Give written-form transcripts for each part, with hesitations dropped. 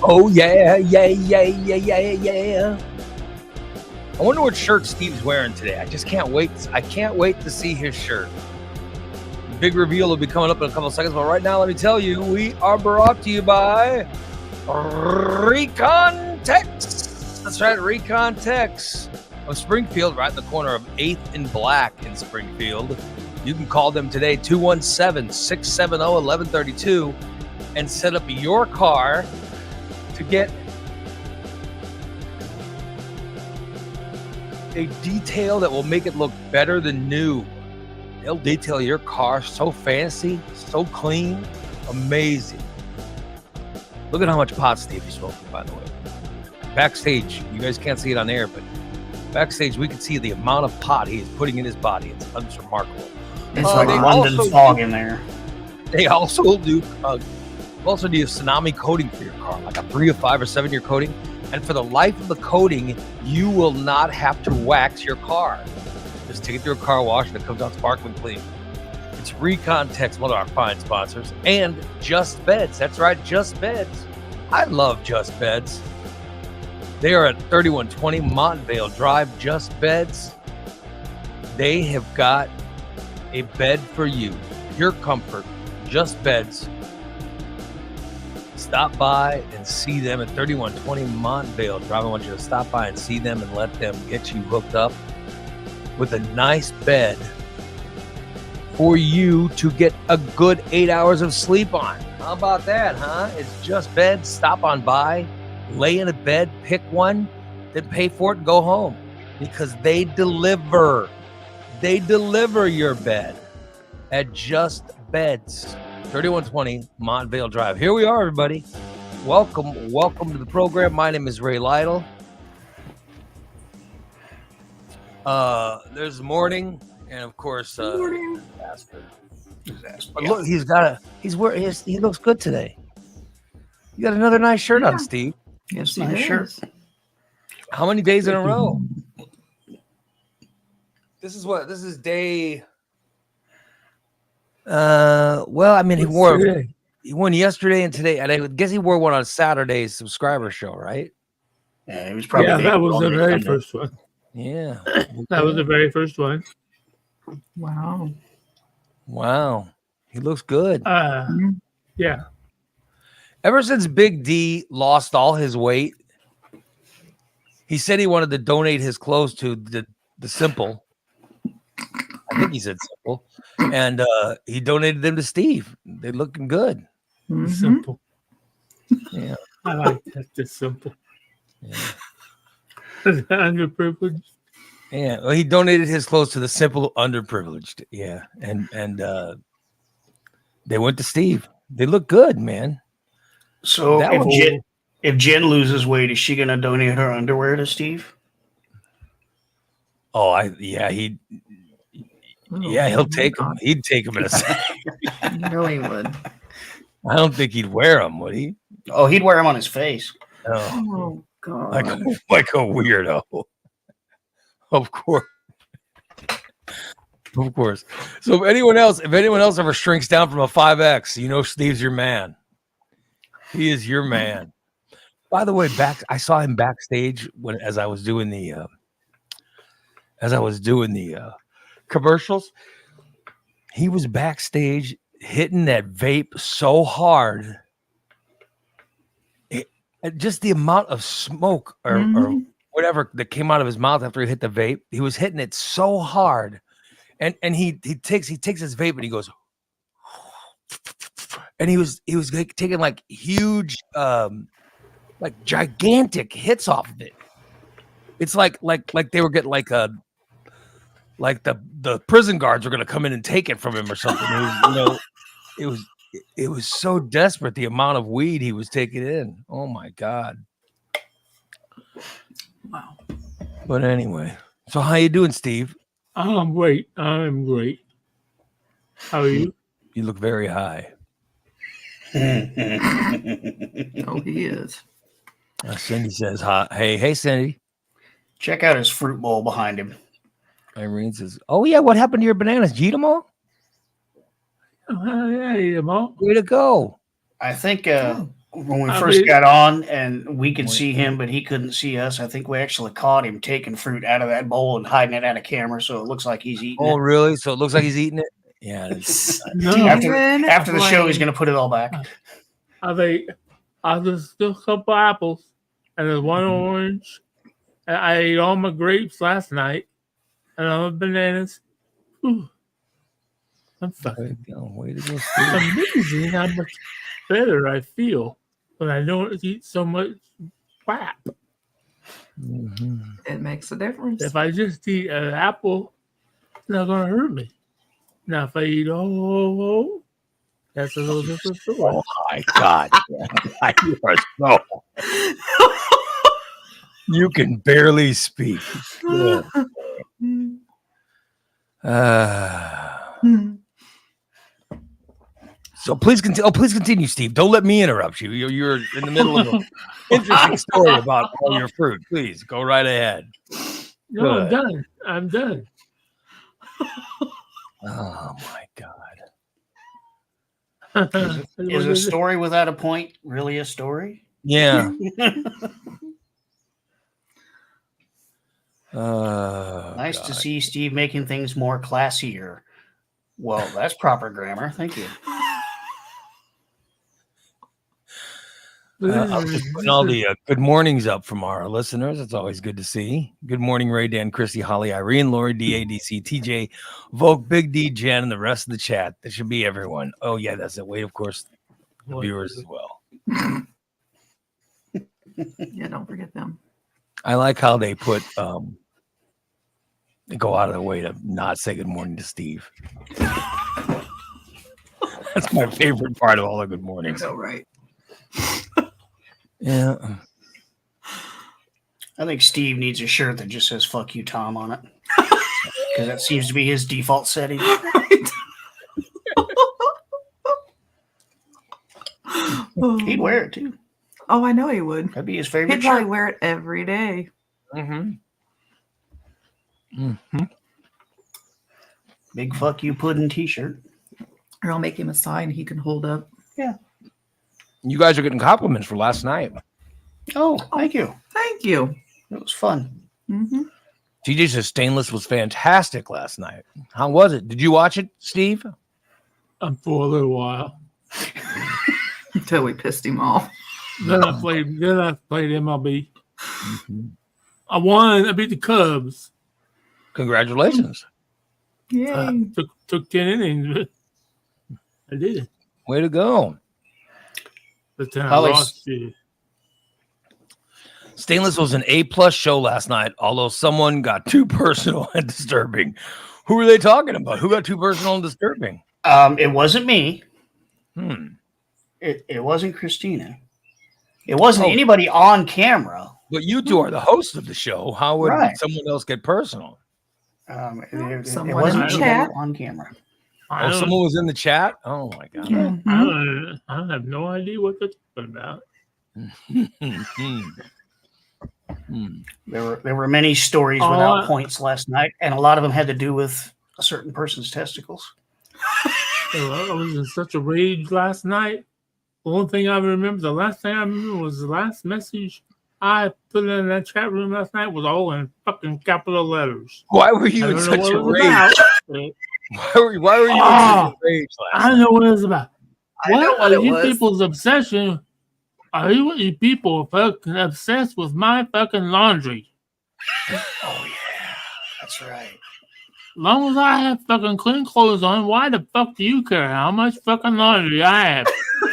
Oh yeah, yeah, yeah, yeah, yeah, yeah. I wonder what shirt Steve's wearing today. I just can't wait. I can't wait to see his shirt. The big reveal will be coming up in a couple of seconds, but right now, let me tell you, we are brought to you by Recon Tex. That's right, Recon Tex of Springfield, right in the corner of 8th and Black in Springfield. You can call them today, 217-670-1132, and set up your car to get a detail that will make it look better than new. They'll detail your car so fancy, so clean, amazing. Look at how much pot Steve is smoking, by the way. Backstage, you guys can't see it on air, but backstage we can see the amount of pot he is putting in his body. It's remarkable. It's like London fog in there. They also do a tsunami coating for your car, like a 3 or 5 or 7 year coating. And for the life of the coating, you will not have to wax your car. Just take it through a car wash and it comes out sparkling clean. It's Recon Tex, one of our fine sponsors, and Just Beds. That's right, Just Beds. I love Just Beds. They are at 3120 Montvale Drive, Just Beds. They have got a bed for you. Pure comfort, Just Beds. Stop by and see them at 3120 Montvale Drive. I want you to stop by and see them and let them get you hooked up with a nice bed for you to get a good 8 hours of sleep on. How about that, huh? It's Just Beds. Stop on by, lay in a bed, pick one, then pay for it and go home, because they deliver. They deliver your bed at Just Beds, 3120 Montvale Drive. Here we are, everybody. Welcome to the program. My name is Ray Lytle. There's Morning, and of course, Disaster. But look, he looks good today. You got another nice shirt on, Steve. Yes, nice shirt. How many days in a row? This is day. Well, I mean, he won yesterday and today, and I guess he wore one on Saturday's subscriber show, right? Yeah, he was probably. Yeah, that was the very first one. Yeah, that was the very first one. Wow, he looks good. Yeah. Ever since Big D lost all his weight, he said he wanted to donate his clothes to the Simple. I think he said Simple, and he donated them to Steve. They're looking good. Mm-hmm. Simple. Yeah, I like that. Just Simple. Yeah. Underprivileged. Yeah, well, he donated his clothes to the Simple Underprivileged. Yeah, and they went to Steve. They look good, man. So if Jen loses weight, is she gonna donate her underwear to Steve? Oh, he'll take them. He'd take them in a second. No, he would. I don't think he'd wear them, would he? Oh, he'd wear them on his face. Oh God! Like a weirdo. Of course. Of course. So if anyone else ever shrinks down from a 5X, you know Steve's your man. He is your man. By the way, I saw him backstage as I was doing the commercials. He was backstage hitting that vape so hard. Just the amount of smoke or whatever that came out of his mouth after he hit the vape, he was hitting it so hard. And he takes his vape and he goes, and he was like taking like huge, like gigantic hits off of it. It's like they were getting like the prison guards were gonna come in and take it from him or something. It was so desperate, the amount of weed he was taking in. Oh my God. Wow. But anyway, so how you doing, Steve? I'm great. I'm great. How are you? You look very high. Oh, he is. Cindy says hi. Hey, Cindy. Check out his fruit bowl behind him. Irene says, "Oh yeah, what happened to your bananas? Did you eat them all? Yeah, I ate them all. Way to go!" I think when we first got on and we could see him, but he couldn't see us. I think we actually caught him taking fruit out of that bowl and hiding it out of camera, so it looks like he's eating it. Oh, really? So it looks like he's eating it? Yeah. After the show, he's going to put it all back. I just took a couple apples and there's one orange. And I ate all my grapes last night and all the bananas. Whew. I'm fucking amazing how much better I feel when I don't eat so much crap. Mm-hmm. It makes a difference. If I just eat an apple, it's not going to hurt me. Now, if I eat that's a little different story. Oh, my God. You are so... You can barely speak. So please continue, Steve. Don't let me interrupt you. You're in the middle of an interesting story about all your fruit. Please go right ahead. No, I'm done. Oh my God. Is a story without a point really a story? Yeah. Nice to see Steve making things more classier. Well, that's proper grammar. Thank you. I'm just putting all the good mornings up from our listeners. It's always good to see. Good morning, Ray, Dan, Christy, Holly, Irene, Lori, DADC, TJ, Volk, Big D, Jen, and the rest of the chat. That should be everyone. Oh, yeah, that's it. Wait, of course, the viewers as well. Yeah, don't forget them. I like how they put they go out of their way to not say good morning to Steve. That's my favorite part of all the good mornings. So right. Yeah. I think Steve needs a shirt that just says "fuck you, Tom" on it, because that seems to be his default setting. He'd wear it too. Oh, I know he would. That'd be his favorite. He'd probably wear it every day. Big fuck you pudding T-shirt. Or I'll make him a sign he can hold up. Yeah. You guys are getting compliments for last night. Oh, thank you. Thank you. It was fun. TJ says Stainless was fantastic last night. How was it? Did you watch it, Steve? For a little while. Until we pissed him off. Then I played MLB. I won. I beat the Cubs. Congratulations. Yay. Took 10 innings, but I did it. Way to go. But then I lost it. Stainless was an A+ show last night, although someone got too personal and disturbing. Who were they talking about? Who got too personal and disturbing? It wasn't me. It wasn't Christina. It wasn't anybody on camera. But you two are the hosts of the show. How would someone else get personal? Someone it wasn't in the chat on camera. Oh, someone was in the chat? Oh, my God. I have no idea what they're talking about. There were many stories without points last night, and a lot of them had to do with a certain person's testicles. I was in such a rage last night. The only thing I remember, the last thing I remember was the last message I put in that chat room last night was all in fucking capital letters. Why were you in such a rage? Why were you in such a rage last night? I know what it was about. What are you people's obsession? Are you people fucking obsessed with my fucking laundry? Oh, yeah. That's right. As long as I have fucking clean clothes on, why the fuck do you care how much fucking laundry I have?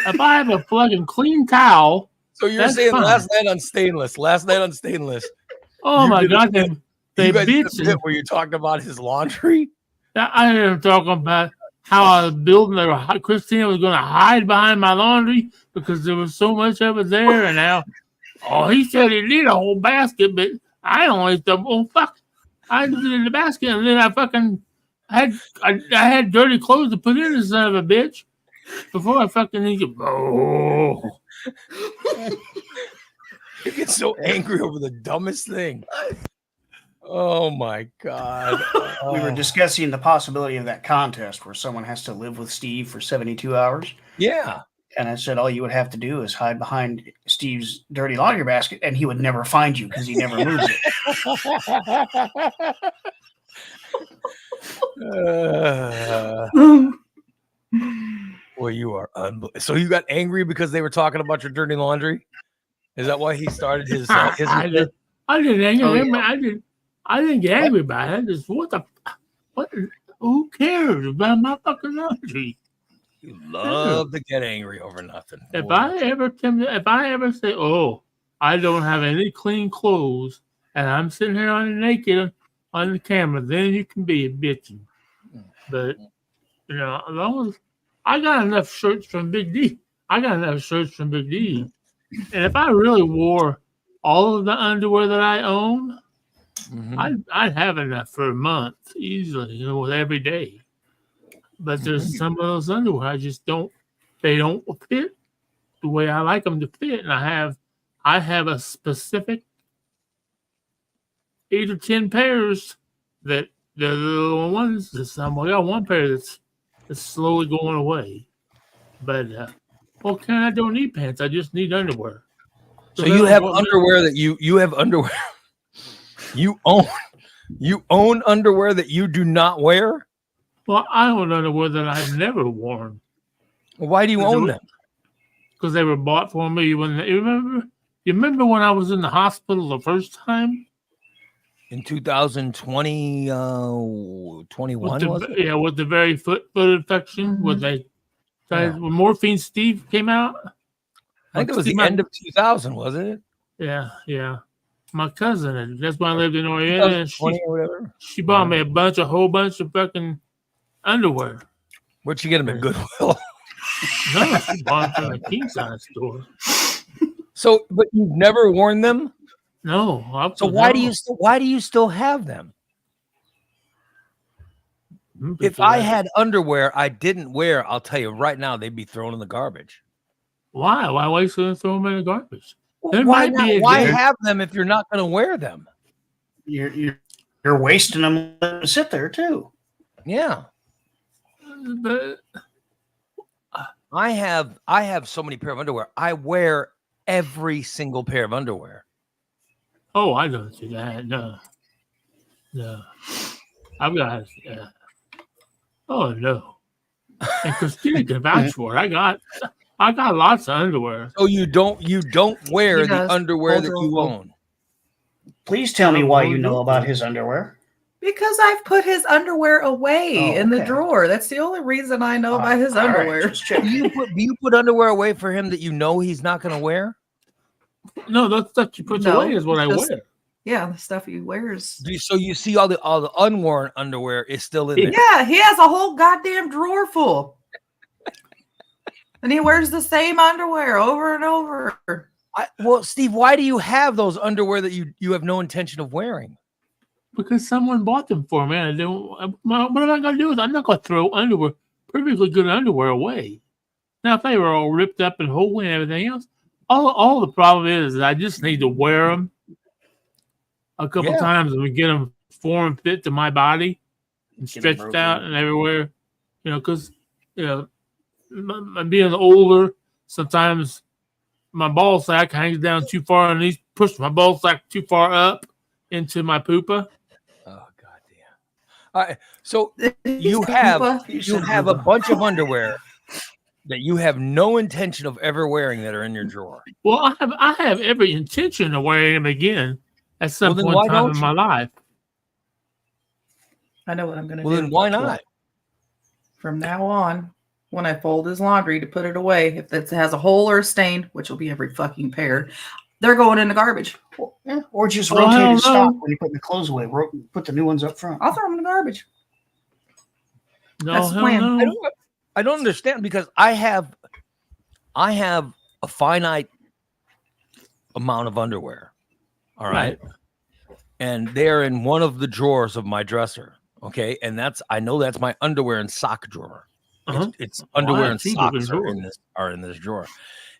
If I have a fucking clean towel. So you're saying fine. Last night on Stainless. Oh, my God. They bitched. Where you talked about his laundry? I am talking about how I was building Christina was going to hide behind my laundry because there was so much of it there. And now, he said he did a whole basket, but I only thought, fuck. I did it in the basket, and then I had dirty clothes to put in, this son of a bitch, before I fucking You get so angry over the dumbest thing. Oh my God. We were discussing the possibility of that contest where someone has to live with Steve for 72 hours. Yeah. And I said, all you would have to do is hide behind Steve's dirty laundry basket, and he would never find you because he never moves it. Well, you are unbelievable. So you got angry because they were talking about your dirty laundry? Is that why he started his? I didn't angry. Oh, yeah. I didn't get angry about it. I just what? Who cares about my fucking laundry? You love to get angry over nothing. If I ever say, "Oh, I don't have any clean clothes," and I'm sitting here naked on the camera, then you can be a bitch. But as long as I got enough shirts from Big D, and if I really wore all of the underwear that I own, I'd have enough for a month easily, with every day. But there's some of those underwear I just don't. They don't fit the way I like them to fit, and I have a specific 8 or 10 pairs that they're the little ones. I got one pair that's slowly going away. But I don't need pants. I just need underwear. So you have underwear that you have underwear. You own underwear that you do not wear? Well, I own underwear that I've never worn. Well, why do you own them? Because they were bought for me when you remember when I was in the hospital the first time? In 2020, 21, was it? Yeah, with the very foot infection, when Morphine Steve came out. I think it was the end of 2000, wasn't it? Yeah. My cousin, that's when I lived in Orienta. She bought me a whole bunch of fucking underwear. Where'd you get them at Goodwill? No, she bought them from a king size store. So, but you've never worn them? No. So why do you still have them? If I had underwear I didn't wear, I'll tell you right now, they'd be thrown in the garbage. Why? Why waste them and throw them in the garbage? Why have them if you're not going to wear them? You're wasting them to sit there too. Yeah. But I have so many pair of underwear. I wear every single pair of underwear. Oh, I don't do that. No. I've got. Oh no. And Christina can vouch for it. I got lots of underwear. So you don't wear the underwear that you own. Please tell me why you know about his underwear. Because I've put his underwear away in the drawer. That's the only reason I know about his underwear. Right, do you put underwear away for him that you know he's not going to wear? No, that stuff you put away is what I wear. Yeah, the stuff he wears. So you see all the unworn underwear is still in there. Yeah, he has a whole goddamn drawer full. And he wears the same underwear over and over. Well, Steve, why do you have those underwear that you have no intention of wearing? Because someone bought them for me. I don't. What am I going to do with it? I'm not going to throw perfectly good underwear away. Now, if they were all ripped up and whole and everything else, all the problem is I just need to wear them a couple times and we get them form fit to my body and stretched out and everywhere. Because I'm being older. Sometimes my ball sack hangs down too far and he's pushed my ball sack too far up into my poopa. Oh goddamn! All right, so you have a bunch of underwear that you have no intention of ever wearing that are in your drawer. Well, I have every intention of wearing them again at some point in time in my life. I know what I'm going to do. Well, then why not? From now on, when I fold his laundry to put it away, if it has a hole or a stain, which will be every fucking pair, they're going in the garbage. Or just rotate and stop when you put the clothes away. Put the new ones up front. I'll throw them in the garbage. No, that's the plan. I don't understand because I have a finite amount of underwear. All right. And they're in one of the drawers of my dresser. Okay. And I know that's my underwear and sock drawer. It's underwear and socks are in this drawer.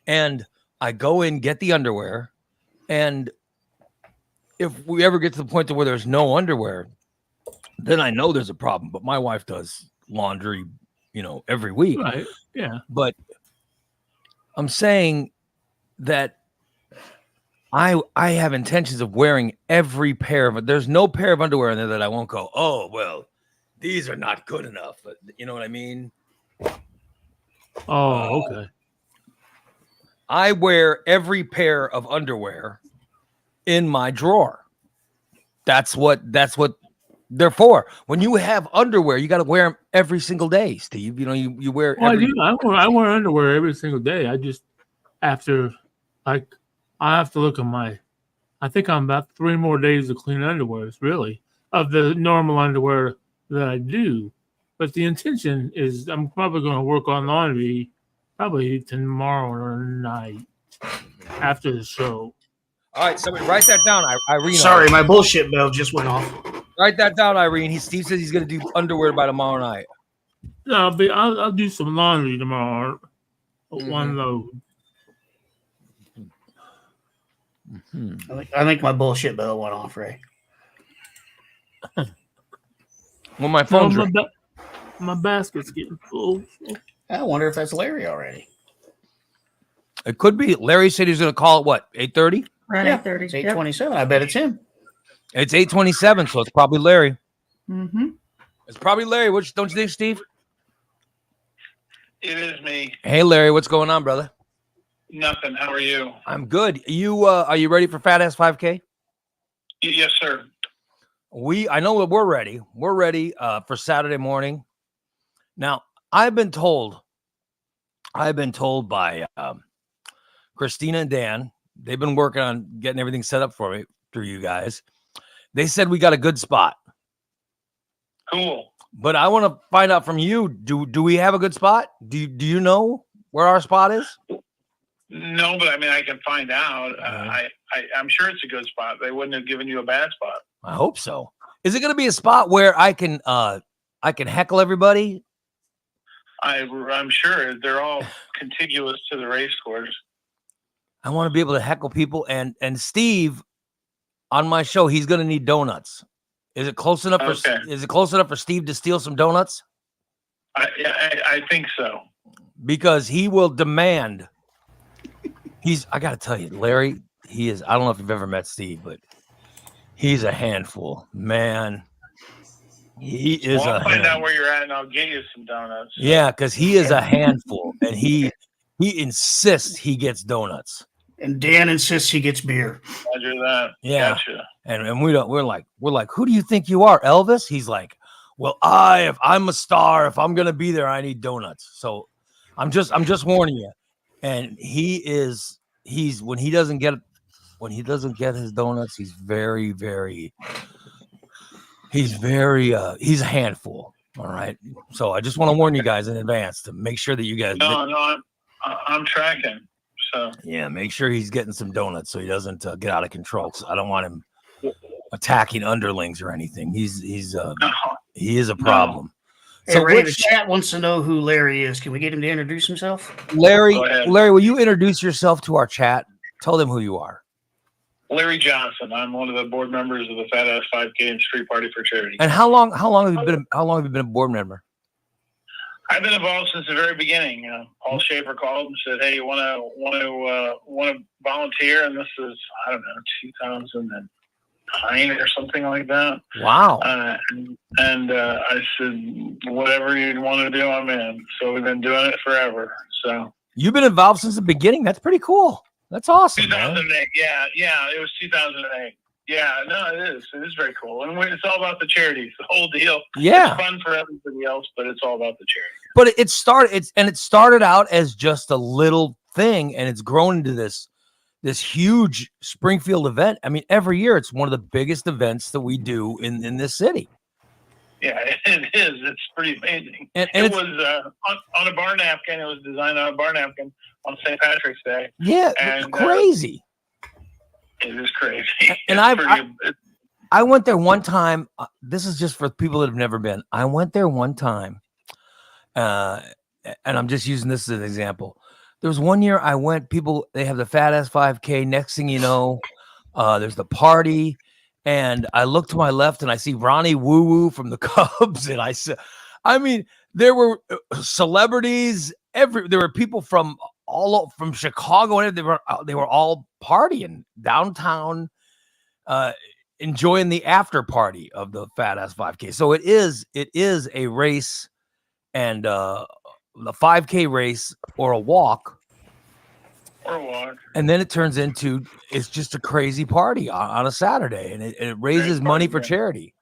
And I go in, get the underwear, and if we ever get to the point to where there's no underwear, then I know there's a problem. But my wife does laundry, every week. Right. Yeah. But I'm saying that I have intentions of wearing every pair of. There's no pair of underwear in there that I won't go, oh well, these are not good enough. But you know what I mean? Oh, okay. I wear every pair of underwear in my drawer. That's what they're for. When you have underwear, you got to wear them every single day, Steve. You know, you wear. Well, I do. I wear underwear every single day. I just after, like, I have to look at my. I think I'm about 3 more days of clean underwear. Really, of the normal underwear that I do. But the intention is I'm probably going to work on laundry probably tomorrow night after the show. All right, somebody write that down, Irene. Sorry, my bullshit bell just went off. Write that down, Irene. Steve says he's going to do underwear by tomorrow night. No, I'll do some laundry tomorrow. One load. I think my bullshit bell went off, Ray. Well, my phone's my basket's getting full. I wonder if that's Larry already. It could be. Larry said he's going to call it what, 8:30? Right, Yeah, 8:30. it's 8:27. I bet it's him. It's 8:27, so it's probably Larry. Mm-hmm. It's probably Larry. Don't you think, Steve? It is me. Hey, Larry, what's going on, brother? Nothing. How are you? I'm good. Are you ready for Fat Ass 5K? Yes, sir. I know that we're ready. We're ready for Saturday morning. Now, I've been told by Christina and Dan, they've been working on getting everything set up for me through you guys. They said we got a good spot. Cool. But I want to find out from you, do we have a good spot? Do you know where our spot is? No, but I mean, I can find out. I'm sure it's a good spot. They wouldn't have given you a bad spot. I hope so. Is it going to be a spot where I can heckle everybody? I'm sure they're all contiguous to the race course. I want to be able to heckle people. And Steve, on my show, he's going to need donuts. Is it close enough for Steve to steal some donuts? I think so. Because he will demand. I got to tell you, Larry, he is. I don't know if you've ever met Steve, but he's a handful, man. He is. I'll find out where you're at, and I'll get you some donuts. Yeah, because he is a handful, and he insists he gets donuts. And Dan insists he gets beer. Roger that. Yeah. Gotcha. And we're like, who do you think you are, Elvis? He's like, well, if I'm a star, if I'm gonna be there, I need donuts. So I'm just warning you. And he's when he doesn't get his donuts, he's very, very he's a handful. All right. So I just want to warn you guys in advance to make sure that you guys I'm tracking. So yeah, make sure he's getting some donuts so he doesn't get out of control. 'Cause I don't want him attacking underlings or anything. He is a problem. Hey, So Ray, the chat wants to know who Larry is. Can we get him to introduce himself? Larry, will you introduce yourself to our chat? Tell them who you are. Larry Johnson. I'm one of the board members of the Fat Ass 5K and Street Party for Charity. And how long have you been a board member? I've been involved since the very beginning. Paul Schaefer called and said, "Hey, you want to volunteer?" And this is, I don't know, 2009 or something like that. Wow. And I said, "Whatever you want to do, I'm in." So we've been doing it forever. So you've been involved since the beginning. That's pretty cool. That's awesome. 2008. Man. Yeah. It was 2008. Yeah, no, it is. It is very cool. And it's all about the charities, the whole deal. Yeah. It's fun for everybody else, but it's all about the charity. But it started out as just a little thing, and it's grown into this huge Springfield event. I mean, every year it's one of the biggest events that we do in this city. Yeah, it is. It's pretty amazing. And it was on a bar napkin. It was designed on a bar napkin on St. Patrick's Day. Yeah, and crazy. It is crazy. And I went there one time. This is just for people that have never been. I went there one time, and I'm just using this as an example. There was one year I went. They have the Fat Ass 5K. Next thing you know, there's the party, and I look to my left and I see Ronnie Woo Woo from the Cubs, and I said, I mean, there were celebrities. There were people from all from Chicago, and they were all partying downtown, enjoying the after party of the Fat Ass 5K. So it is a race, and the 5K race or a walk. And then it turns into it's just a crazy party on a Saturday, and it raises money for charity.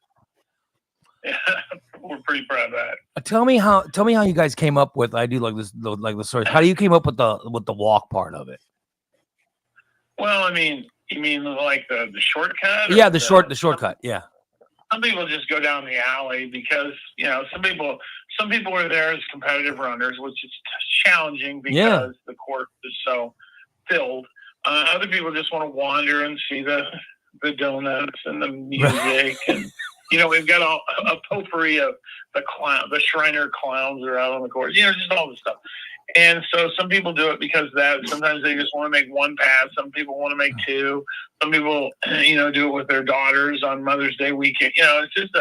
Yeah, we're pretty proud of that. Tell me how you guys came up with. I do like this, like the story. How do you came up with the walk part of it? Well, I mean, you mean like the shortcut? Yeah, the shortcut. Yeah. Some people just go down the alley because some people are there as competitive runners, which is challenging because the course is so filled. Other people just want to wander and see the donuts and the music, and we've got a potpourri of the Shriner clowns are out on the course. Just all this stuff. And so some people do it because sometimes they just want to make one pass. Some people want to make two. Some people, do it with their daughters on Mother's Day weekend. It's just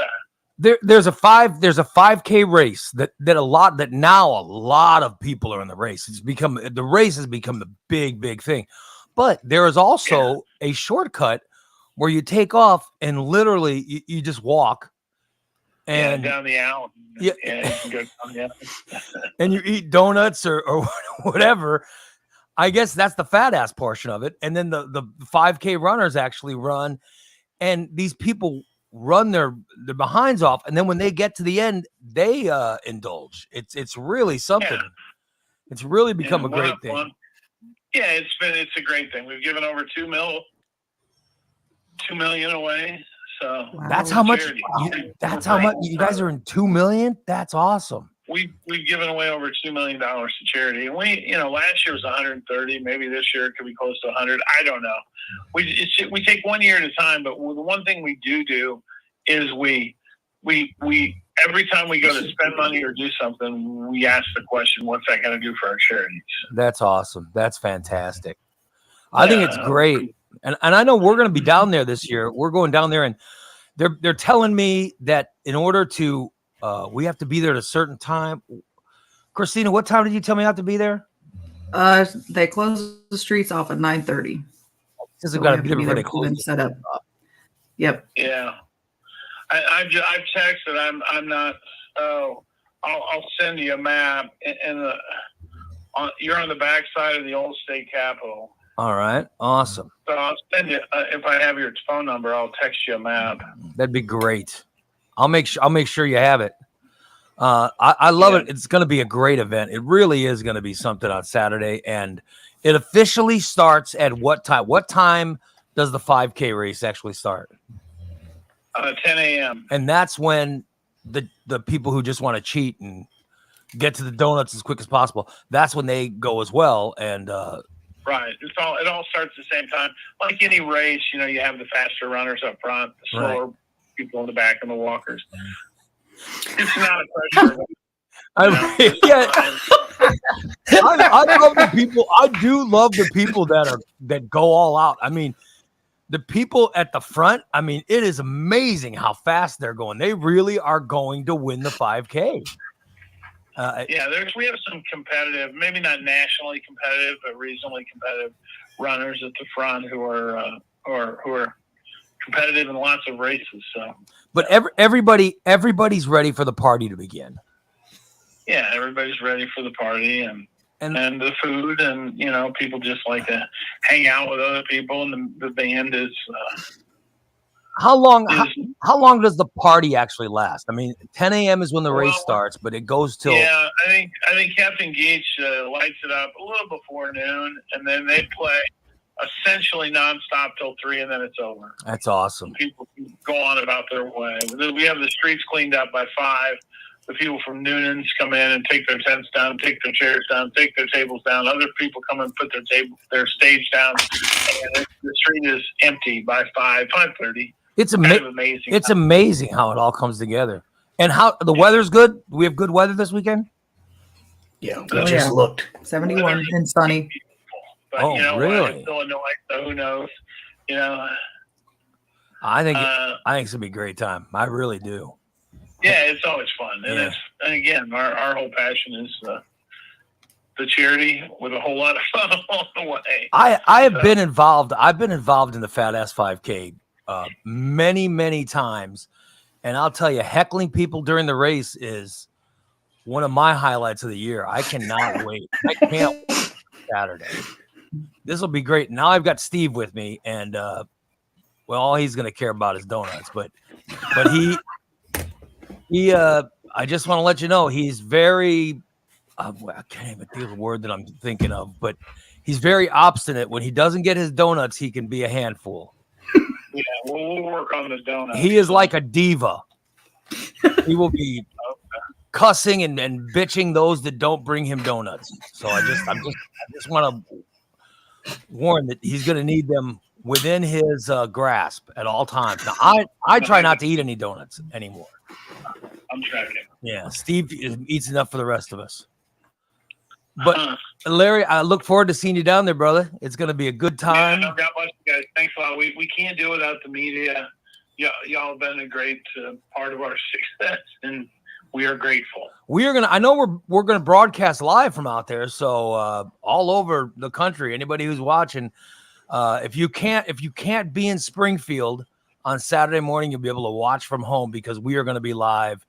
there's a 5K race that now a lot of people are in the race. The race has become the big thing. But there is also a shortcut where you take off and literally you just walk. And down the alley. Yeah. You can go down the alley. And you eat donuts or whatever. I guess that's the fat ass portion of it. And then the 5K runners actually run, and these people run their behinds off. And then when they get to the end, they indulge. It's really something. Yeah. It's really become a great thing. Fun. Yeah, it's a great thing. We've given over $2 million away. So that's how much. That's how much you guys are in $2 million. That's awesome. We've given away over $2 million to charity, and last year was 130. Maybe this year it could be close to 100. I don't know. We take 1 year at a time, but the one thing we do is we every time we go to spend money or do something, we ask the question, "What's that going to do for our charities?" That's awesome. That's fantastic. I think it's great. And I know we're going to be down there this year. We're going down there, and they're telling me that in order to we have to be there at a certain time. Christina, what time did you tell me I have to be there? They close the streets off at 9:30. This has got to be there before they close. Set up. Yep. Yeah. I've texted. I'm not. Oh, I'll send you a map, and you're on the back side of the old state capitol. All right, awesome. So I'll send you if I have your phone number. I'll text you a map. That'd be great. I'll make sure you have it. I love it. It's going to be a great event. It really is going to be something on Saturday, and it officially starts at what time? What time does the 5K race actually start? 10 a.m. And that's when the people who just want to cheat and get to the donuts as quick as possible. That's when they go as well, and. Right. It all starts at the same time. Like any race, you have the faster runners up front, the slower people in the back, and the walkers. It's not a pressure. I love the people. I do love the people that go all out. I mean, the people at the front, I mean, it is amazing how fast they're going. They really are going to win the 5K. We have some competitive, maybe not nationally competitive, but regionally competitive runners at the front who are competitive in lots of races. So, but everybody's ready for the party to begin. Yeah, everybody's ready for the party and the food, and people just like to hang out with other people, and the band is. How long does the party actually last? I mean, 10 a.m. is when the race starts, but it goes till. Yeah, I think Captain Geach lights it up a little before noon, and then they play essentially nonstop till 3, and then it's over. That's awesome. People go on about their way. We have the streets cleaned up by 5. The people from Noonan's come in and take their tents down, take their chairs down, take their tables down. Other people come and put their stage down, and the street is empty by 5:30. It's amazing. It's amazing how it all comes together, and how the weather's good. We have good weather this weekend. Yeah, just looked 71 and sunny. But really? It's Illinois, so who knows? I think it's gonna be a great time. I really do. Yeah, it's always fun, and again, our whole passion is the charity with a whole lot of fun along the way. I have been involved. I've been involved in the Fat Ass 5K many times, and I'll tell you, heckling people during the race is one of my highlights of the year. I cannot wait. I can't wait Saturday. This will be great. Now I've got Steve with me, and well, all he's going to care about is donuts. But he I just want to let you know he's very. I can't even think of the word that I'm thinking of, but he's very obstinate. When he doesn't get his donuts, he can be a handful. Yeah, we'll work on the donuts. He is like a diva. He will be cussing and bitching those that don't bring him donuts. So I just want to warn that he's going to need them within his grasp at all times. Now, I try not to eat any donuts anymore. I'm tracking. Yeah, Steve eats enough for the rest of us. But Larry, I look forward to seeing you down there, brother. It's going to be a good time. Yeah, God bless you guys. Thanks a lot. We can't do it without the media. Y'all have been a great part of our success, and we are grateful. I know we're gonna broadcast live from out there, so all over the country. Anybody who's watching, if you can't be in Springfield on Saturday morning, you'll be able to watch from home because we are going to be live.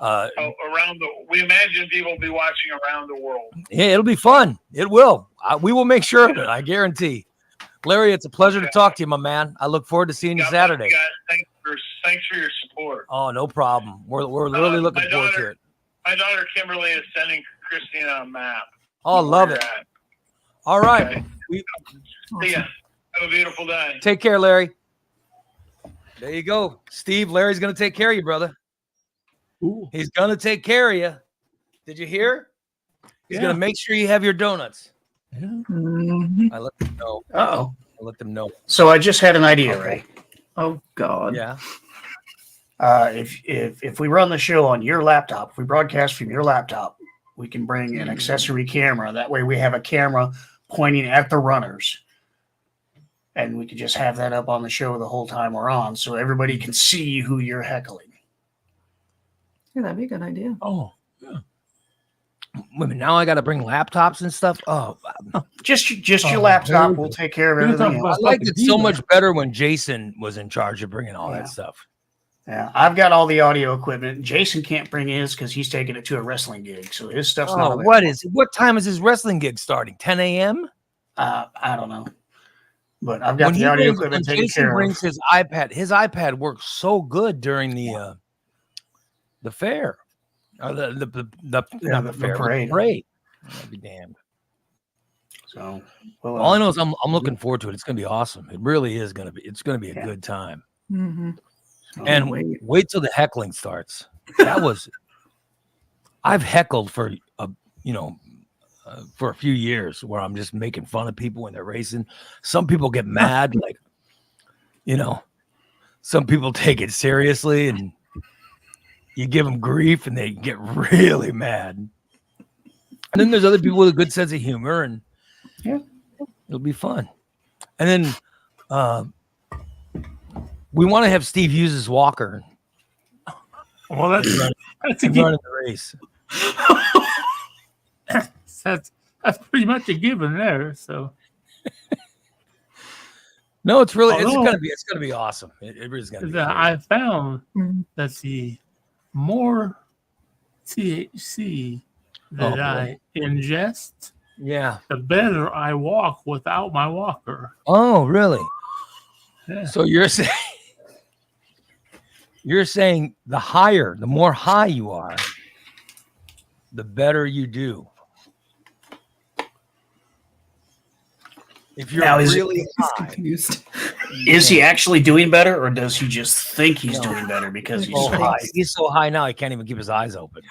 We imagine people will be watching around the world. Yeah, it'll be fun. It will. We will make sure of it. I guarantee. Larry, it's a pleasure to talk to you, my man. I look forward to seeing you Saturday. You guys. Thanks for your support. Oh, no problem. We're really looking forward to it. My daughter Kimberly is sending Christina a map. Oh, love it. All right. Okay. See ya. Have a beautiful day. Take care, Larry. There you go. Steve, Larry's going to take care of you, brother. Ooh. He's going to take care of you. Did you hear? He's going to make sure you have your donuts. Yeah. Mhm. I let them know. Uh-oh. I let them know. So I just had an idea, Ray. Oh God. Yeah. If we run the show on your laptop, if we broadcast from your laptop, we can bring an accessory camera. That way we have a camera pointing at the runners. And we could just have that up on the show the whole time we're on so everybody can see who you're heckling. Yeah, that'd be a good idea. Oh, yeah. Wait, now I got to bring laptops and stuff. Oh, Just your laptop. We'll take care of everything I else. liked it so much better when Jason was in charge of bringing all that stuff. Yeah, I've got all the audio equipment. Jason can't bring his because he's taking it to a wrestling gig, so his stuff's not available. What time is his wrestling gig starting? 10 a.m. I don't know, but I've got the audio equipment taken Jason care of. brings his iPad. His iPad works so good during the fair, or the parade. Parade. I'll be damned. So, all I know is I'm looking forward to it. It's going to be awesome. It really is going to be. It's going to be a good time. Mm-hmm. And wait till the heckling starts. That was, I've heckled for for a few years where I'm just making fun of people when they're racing. Some people get mad, like, some people take it seriously and you give them grief and they get really mad. And then there's other people with a good sense of humor and it'll be fun. And then, we want to have Steve use his walker. Well, that's a running the race. that's pretty much a given there. So, no, it's gonna be awesome. It is gonna be. I found that the more THC that I ingest, the better I walk without my walker. Oh, really? Yeah. So you're saying the more high you are, the better you do. If you're really high, confused. Is he actually doing better, or does he just think he's doing better because he's so high? He's so high now he can't even keep his eyes open.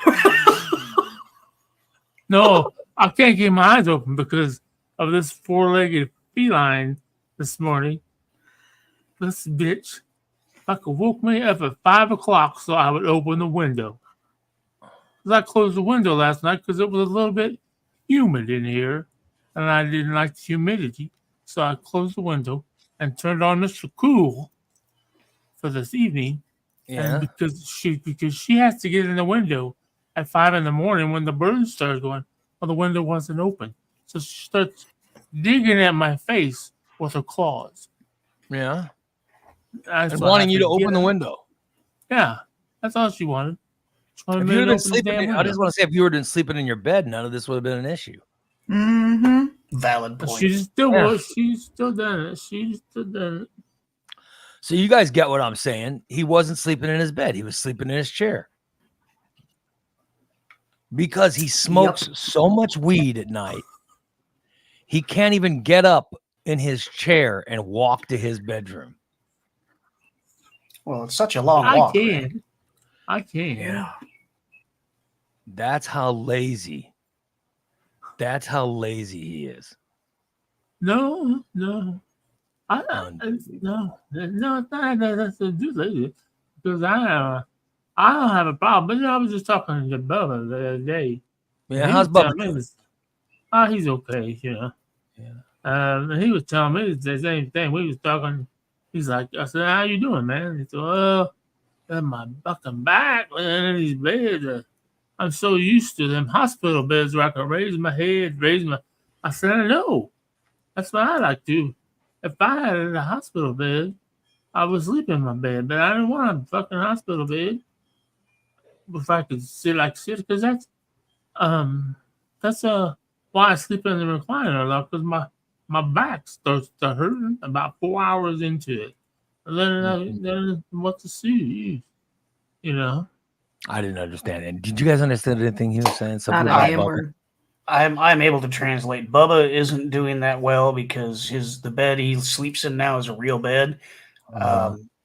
No, I can't keep my eyes open because of this four-legged feline this morning. This bitch woke me up at 5 o'clock so I would open the window. I closed the window last night because it was a little bit humid in here, and I didn't like the humidity. So I closed the window and turned on Mr. Cool for this evening. Yeah. And because she has to get in the window at 5 in the morning when the birds start going, or the window wasn't open. So she starts digging at my face with her claws. Yeah. That's And why I wanting have you to open get the her. window. Yeah, that's all she wanted. She wanted If me you would to have been open the sleeping, damn I window. just want to say, if you would have been sleeping in your bed, none of this would have been an issue. Mm-hmm. Valid But point. she still Yeah. was. She's still done it. She's still done it. So you guys get what I'm saying. He wasn't sleeping in his bed. He was sleeping in his chair. Because he smokes so much weed at night, he can't even get up in his chair and walk to his bedroom. Well, it's such a long walk. Right? I can. Yeah. That's how lazy. That's how lazy he is. No. No, it's not that's a do lazy because I don't have a problem. But I was just talking to Bubba the other day. Yeah, how's Bubba me doing? he's okay, you know. Yeah. He was telling me the same thing. We was talking. He's like, I said, "How you doing, man?" He said, "Well, my fucking back, man, in these beds. I'm so used to them hospital beds where I can raise my head, I said, I know. That's what I like to do. If I had a hospital bed, I would sleep in my bed, but I didn't want a fucking hospital bed. If I could sit, because that's why I sleep in the recliner a lot, because my back starts to hurt about 4 hours into it. And then what to see, you know. I didn't understand it. Did you guys understand anything he was saying? Not a about damn Bubba? word. I'm able to translate. Bubba isn't doing that well because the bed he sleeps in now is a real bed.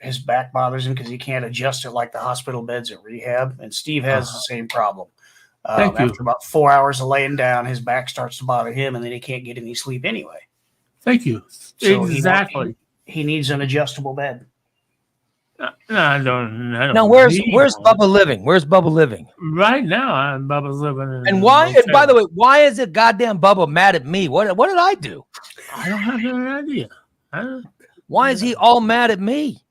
His back bothers him because he can't adjust it like the hospital beds at rehab. And Steve has the same problem. Thank you. After about 4 hours of laying down, his back starts to bother him, and then he can't get any sleep anyway. Thank you. So Exactly. He needs an adjustable bed. No, I don't Now, where's Bubba living? Where's Bubba living? Right now, Bubba's living in. And why? And by the way, why is it goddamn Bubba mad at me? What did I do? I don't have any idea. Why is he all mad at me?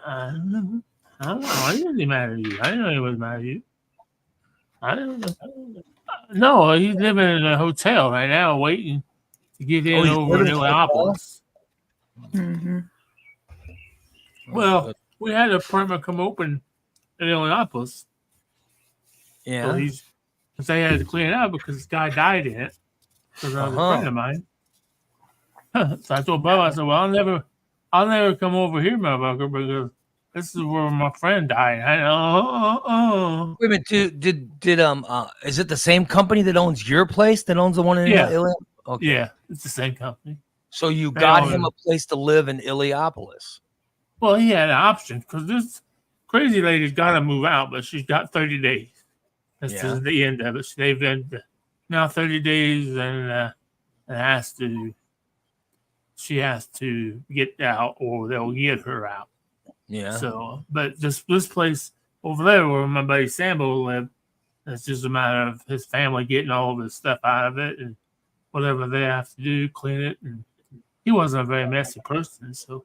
I don't know. I don't know. He wasn't mad at you. I didn't know he was mad at you. I don't know. No, he's living in a hotel right now, waiting to get in over in Indianapolis. Mm-hmm. Well, we had an apartment come open in Indianapolis. Yeah. So they had to clean it out because this guy died in it. Because I was a friend of mine. So I told Bubba, I said, well, I'll never come over here, motherfucker, because this is where my friend died. Wait a minute, did is it the same company that owns your place that owns the one in Illinois? Okay. Yeah, it's the same company. So you got him a place to live in Illiopolis. Well, he had an option because this crazy lady's got to move out, but she's got 30 days. This is the end of it. They've been now 30 days, and she has to get out, or they'll get her out. Yeah. So, but this place over there where my buddy Sambo lived, it's just a matter of his family getting all of his stuff out of it and whatever they have to do, clean it. And he wasn't a very messy person, so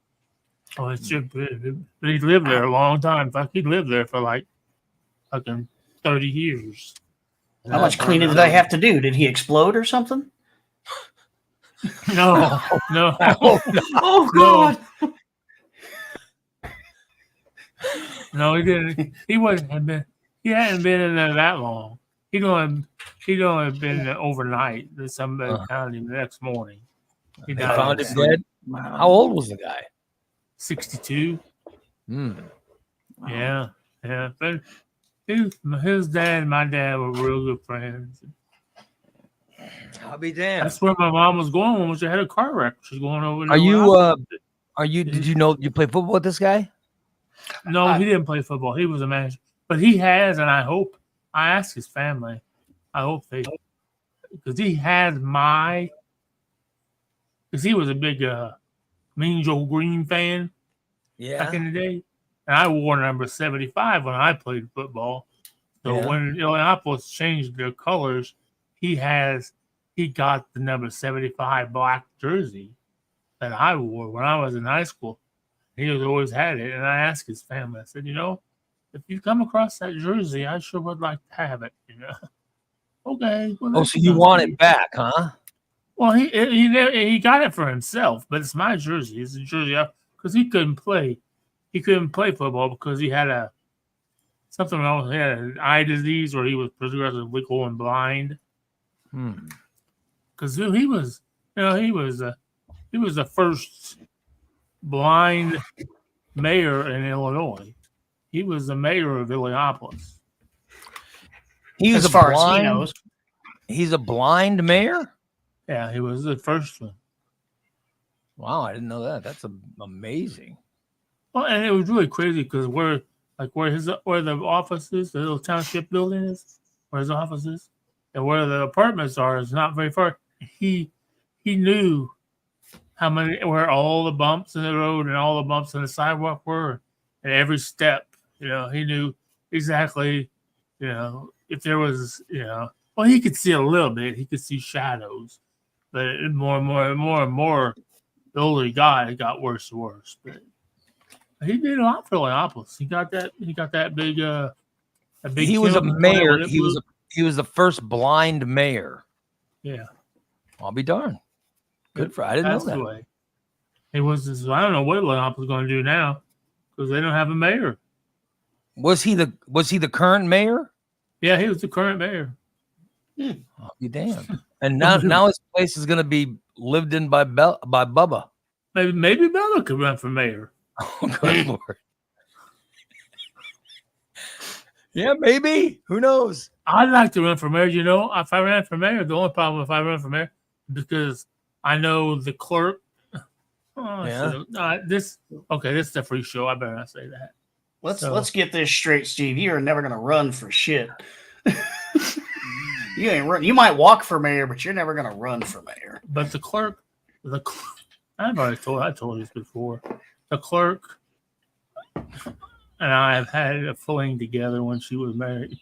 it should be. But he lived there a long time. Fuck, he lived there for like fucking 30 years. How much cleaning did I have to do? Did he explode or something? No. Oh God. No, he didn't. He hadn't been in there that long. He'd only been in there overnight. Somebody found him the next morning. They found him dead? Wow. How old was the guy? 62. Wow. Yeah. But his dad and my dad were real good friends. I'll be damned. That's where my mom was going when she had a car wreck. She's going over. Did you know you play football with this guy? No, he didn't play football. He was a manager. But he has, and I asked his family. I hope because he has because he was a big Mean Joe Green fan back in the day. And I wore number 75 when I played football. So when Indianapolis changed their colors, he got the number 75 black jersey that I wore when I was in high school. He always had it. And I asked his family, I said, if you come across that jersey, I sure would like to have it, Okay. Well, Oh, that's so you nice. want it back, huh? Well, he got it for himself, but it's my jersey. It's a jersey because he couldn't play. He couldn't play football because he had something else. He had an eye disease, or he was progressively going blind. Because he was, he was the first blind mayor in Illinois. He was the mayor of Illiopolis. He's As a far as he blind. knows. He's a blind mayor. Yeah, he was the first one. Wow, I didn't know that. That's amazing. Well, and it was really crazy because where the office is, the little township building is, where his office is, and where the apartments are is not very far. He knew where all the bumps in the road and all the bumps in the sidewalk were, and every step. He knew exactly. If there was, well, he could see a little bit. He could see shadows, but more and more, the older he got, it got worse and worse. But he did a lot for Illiopolis. He got that big. He was a mayor. He was the first blind mayor. Yeah, I'll be darned. Good for. I didn't know that. The way. It was. I don't know what Illiopolis is going to do now because they don't have a mayor. Was he the current mayor? Yeah, he was the current mayor. I'll be damned. And now his place is going to be lived in by Bubba. Maybe Bella could run for mayor. Oh, good Lord. Yeah, maybe. Who knows? I'd like to run for mayor. If I ran for mayor, the only problem if I run for mayor because I know the clerk. Oh, yeah. This is a free show. I better not say that. Let's get this straight, Steve. You are never going to run for shit. You ain't run. You might walk for mayor, but you're never going to run for mayor. But the clerk, I told you this before. The clerk and I have had a fling together when she was married.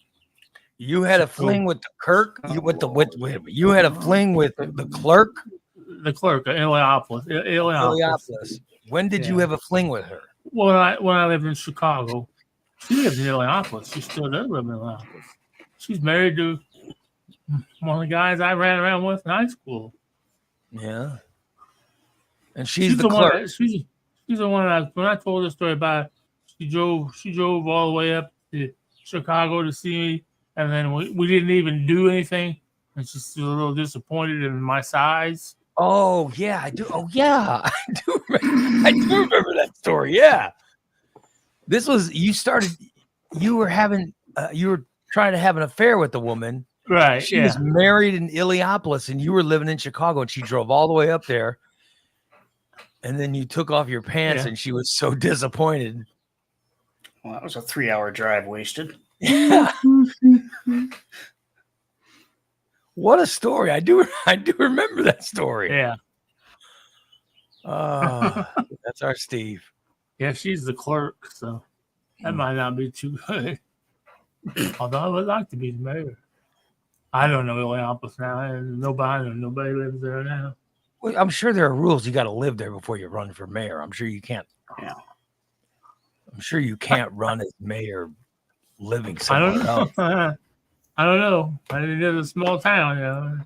You had a fling with the Kirk. You had a fling with the clerk. The clerk, Illiopolis. When did you have a fling with her? When I lived in Chicago, she lived in Illiopolis. She still does live in Illiopolis. She's married to one of the guys I ran around with in high school. Yeah, and she's the clerk. She's the one when I told the story about it, she drove all the way up to Chicago to see me, and then we didn't even do anything, and she's a little disappointed in my size. Oh yeah, I do. Oh yeah, I do remember that story. Yeah, this was you were trying to have an affair with the woman. Right. She was married in Illiopolis, and you were living in Chicago, and she drove all the way up there. And then you took off your pants, and she was so disappointed. Well, that was a 3-hour drive wasted. Yeah. What a story! I do remember that story. Yeah. That's our Steve. Yeah, she's the clerk, so that might not be too good. Although I would like to be the mayor. I don't know Illiopolis now. Nobody lives there now. Well, I'm sure there are rules. You got to live there before you run for mayor. I'm sure you can't. Yeah. I'm sure you can't run as mayor living somewhere else. I don't know. I live in a small town,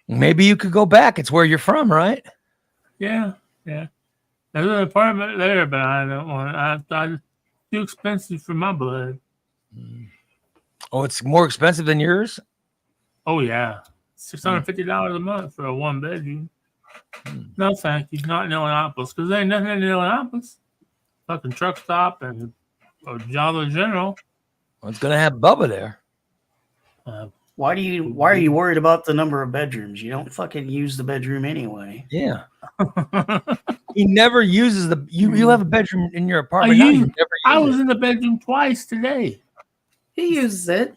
Maybe you could go back. It's where you're from, right? Yeah. There's an apartment there, but I don't want. It's too expensive for my blood. Oh, it's more expensive than yours? Oh yeah, $650 a month for a 1-bedroom. No, thank you. Not in Illiopolis, because there ain't nothing in Illiopolis. Fucking truck stop and a Dollar General. Well, it's gonna have Bubba there. Why are you worried about the number of bedrooms? You don't fucking use the bedroom anyway. Yeah. He never uses you have a bedroom in your apartment. I was in the bedroom twice today. He uses it.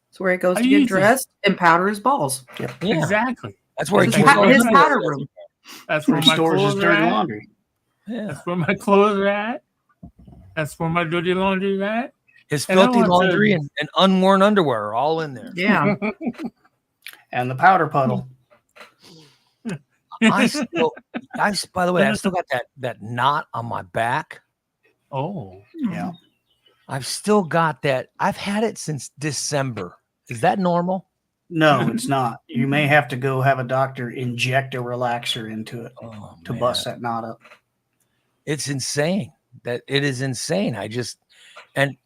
It's where he goes to get dressed and powder his balls. Yep. Yeah. Exactly. That's where he keeps his powder room. That's where my stores his clothes dirty are at. laundry. Yeah. That's where my clothes are at. That's where my dirty laundry is at. His filthy laundry and unworn underwear are all in there. Yeah. And the powder puddle. By the way, I still got that knot on my back. Oh. Yeah. I've still got that. I've had it since December. Is that normal? No, it's not. You may have to go have a doctor inject a relaxer into it Oh, to man. bust that knot up. It's insane. That it is insane. And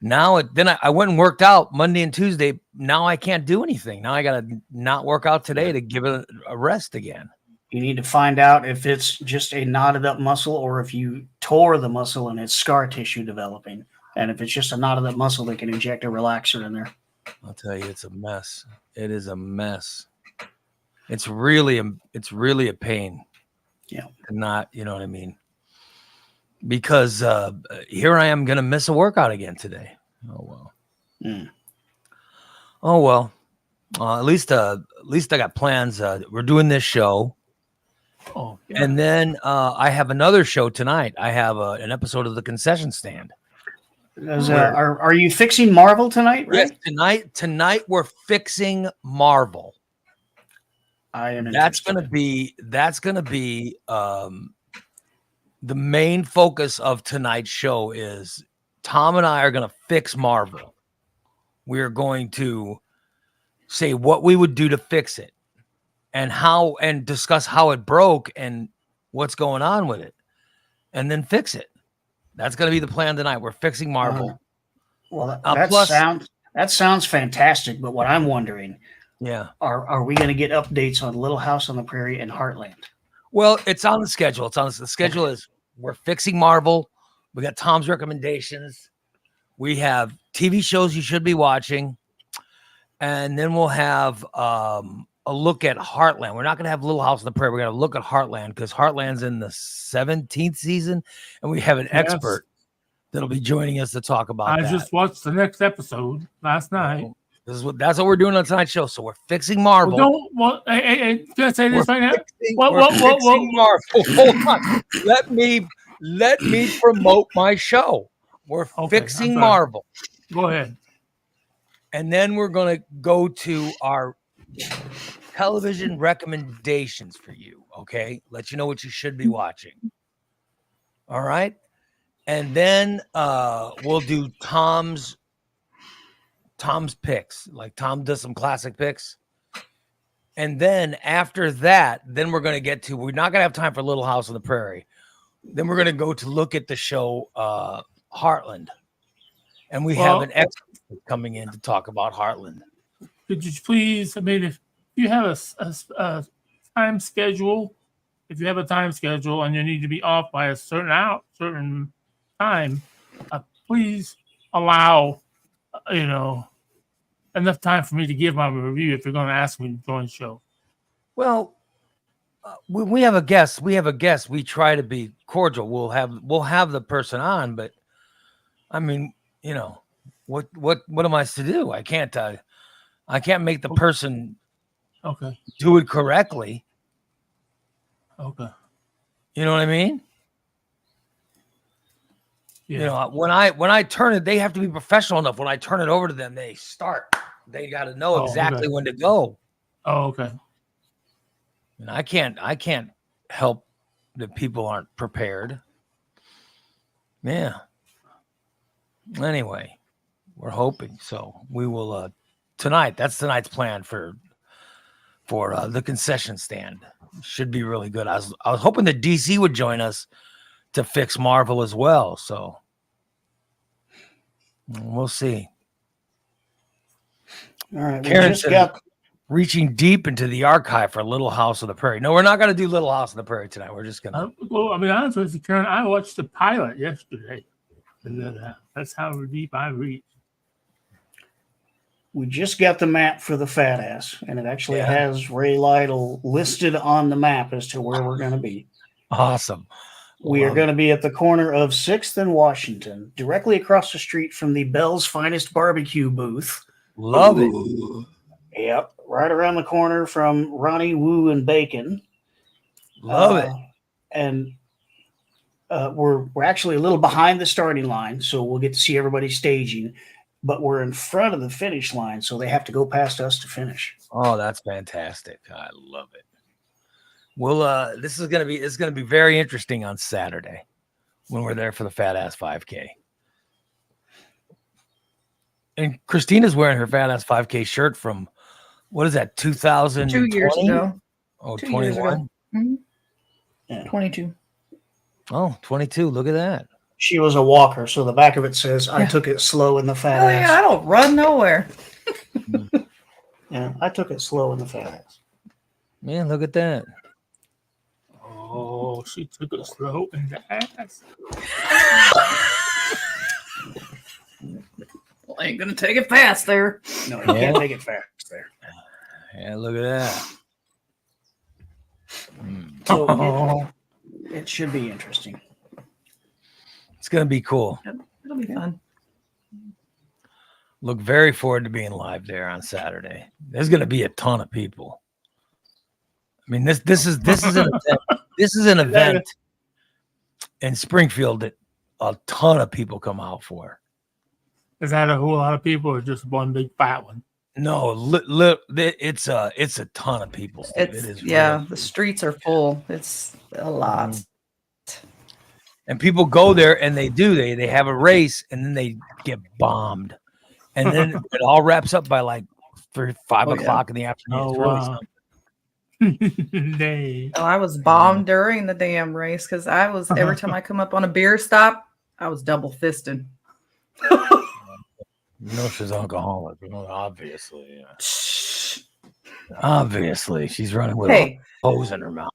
now I went and worked out Monday and Tuesday. Now I can't do anything. Now I got to not work out today to give it a rest again. You need to find out if it's just a knotted up muscle or if you tore the muscle and it's scar tissue developing. And if it's just a knotted up muscle, they can inject a relaxer in there. I'll tell you, it's a mess. It is a mess. It's really a pain. Yeah. Not, you know what I mean? Because here I am going to miss a workout again today. Oh, well. Mm. Oh, well. At least I got plans. We're doing this show. Oh, yeah. And then I have another show tonight. I have an episode of The Concession Stand. Are you fixing Marvel tonight, right? Yes, tonight we're fixing Marvel. I am That's interested. gonna be the main focus of tonight's show is Tom and I are gonna fix Marvel. We're going to say what we would do to fix it and discuss how it broke and what's going on with it, and then fix it. That's gonna be the plan tonight. We're fixing Marvel. Well, Plus, that sounds fantastic. But what I'm wondering, yeah. are we going to get updates on Little House on the Prairie and Heartland? Well, it's on the schedule. The schedule is we're fixing Marvel. We got Tom's recommendations. We have TV shows you should be watching. And then we'll have a look at Heartland. We're not going to have Little House on the Prairie. We're going to look at Heartland because Heartland's in the 17th season. And we have an expert that'll be joining us to talk about that. I just watched the next episode last night. That's what we're doing on tonight's show. So we're fixing Marvel. Hey, can I say this right now? We're fixing Marvel. Hold on. Let me promote my show. We're fixing Marvel. Go ahead. And then we're going to go to our television recommendations for you. Okay. Let you know what you should be watching. All right. And then we'll do Tom's picks. Like Tom does some classic picks. And then after that, then we're not going to have time for Little House on the Prairie. Then we're going to go to look at the show Heartland. And we have an expert coming in to talk about Heartland. Could you please, if you have a time schedule, and you need to be off by a certain time, please allow, enough time for me to give my review if you're going to ask me to join the show. Well, when we have a guest, we try to be cordial. We'll have the person on, but I mean, what am I to do? I can't make the person do it correctly. Okay. You know what I mean? Yeah. When I turn it, they have to be professional enough. When I turn it over to them, they got to know exactly when to go. Oh, okay. And I can't help that people aren't prepared. Yeah. Anyway, we're hoping so. We will tonight. That's tonight's plan for the concession stand. Should be really good. I was hoping that DC would join us to fix Marvel as well. So we'll see. All right. Karen said, reaching deep into the archive for Little House on the Prairie. No, we're not going to do Little House on the Prairie tonight. We're just going to. Well, I'll be honest with you, Karen. I watched the pilot yesterday. That's how deep I reached. We just got the map for the Fat Ass, and it actually has Ray Lytle listed on the map as to where we're going to be. Awesome. We are going to be at the corner of 6th and Washington, directly across the street from the Bell's Finest Barbecue booth. Love it. Yep. Right around the corner from Ronnie Woo and Bacon. Love it. And we're actually a little behind the starting line, so we'll get to see everybody staging. But we're in front of the finish line, so they have to go past us to finish. Oh, that's fantastic! I love it. Well, it's going to be very interesting on Saturday when we're there for the Fat Ass 5K. And Christina's wearing her fat ass 5K shirt from what is that? 2020? 2 years ago. Oh, 2 years ago. 21. Yeah. 22. Oh, 22. Look at that. She was a walker, so the back of it says, "I Yeah. took it slow in the fat Oh ass." yeah, I don't run nowhere. Yeah, I took it slow in the fat ass. Man, look at that. Oh, she took it slow in the ass. Well, I ain't gonna take it fast there. No, you can't take it fast there. Yeah, look at that. So it should be interesting. It's gonna be cool. It'll be fun. Look very forward to being live there on Saturday. There's gonna be a ton of people. I mean, this is an event. This is an event in Springfield that a ton of people come out for. Is that a whole lot of people or just one big fat one? No, it's a ton of people. Steve. It's It is yeah, really- the streets are full. It's a lot. and people go there and they have a race and then they get bombed, and then it all wraps up by like 5 yeah. o'clock in the afternoon. Oh, It's really wow. something. They. Oh, I was bombed during the damn race because I was every time I come up on a beer stop, I was double fisting. You know she's alcoholic, obviously. Obviously, she's running with Hey, a hose in her mouth.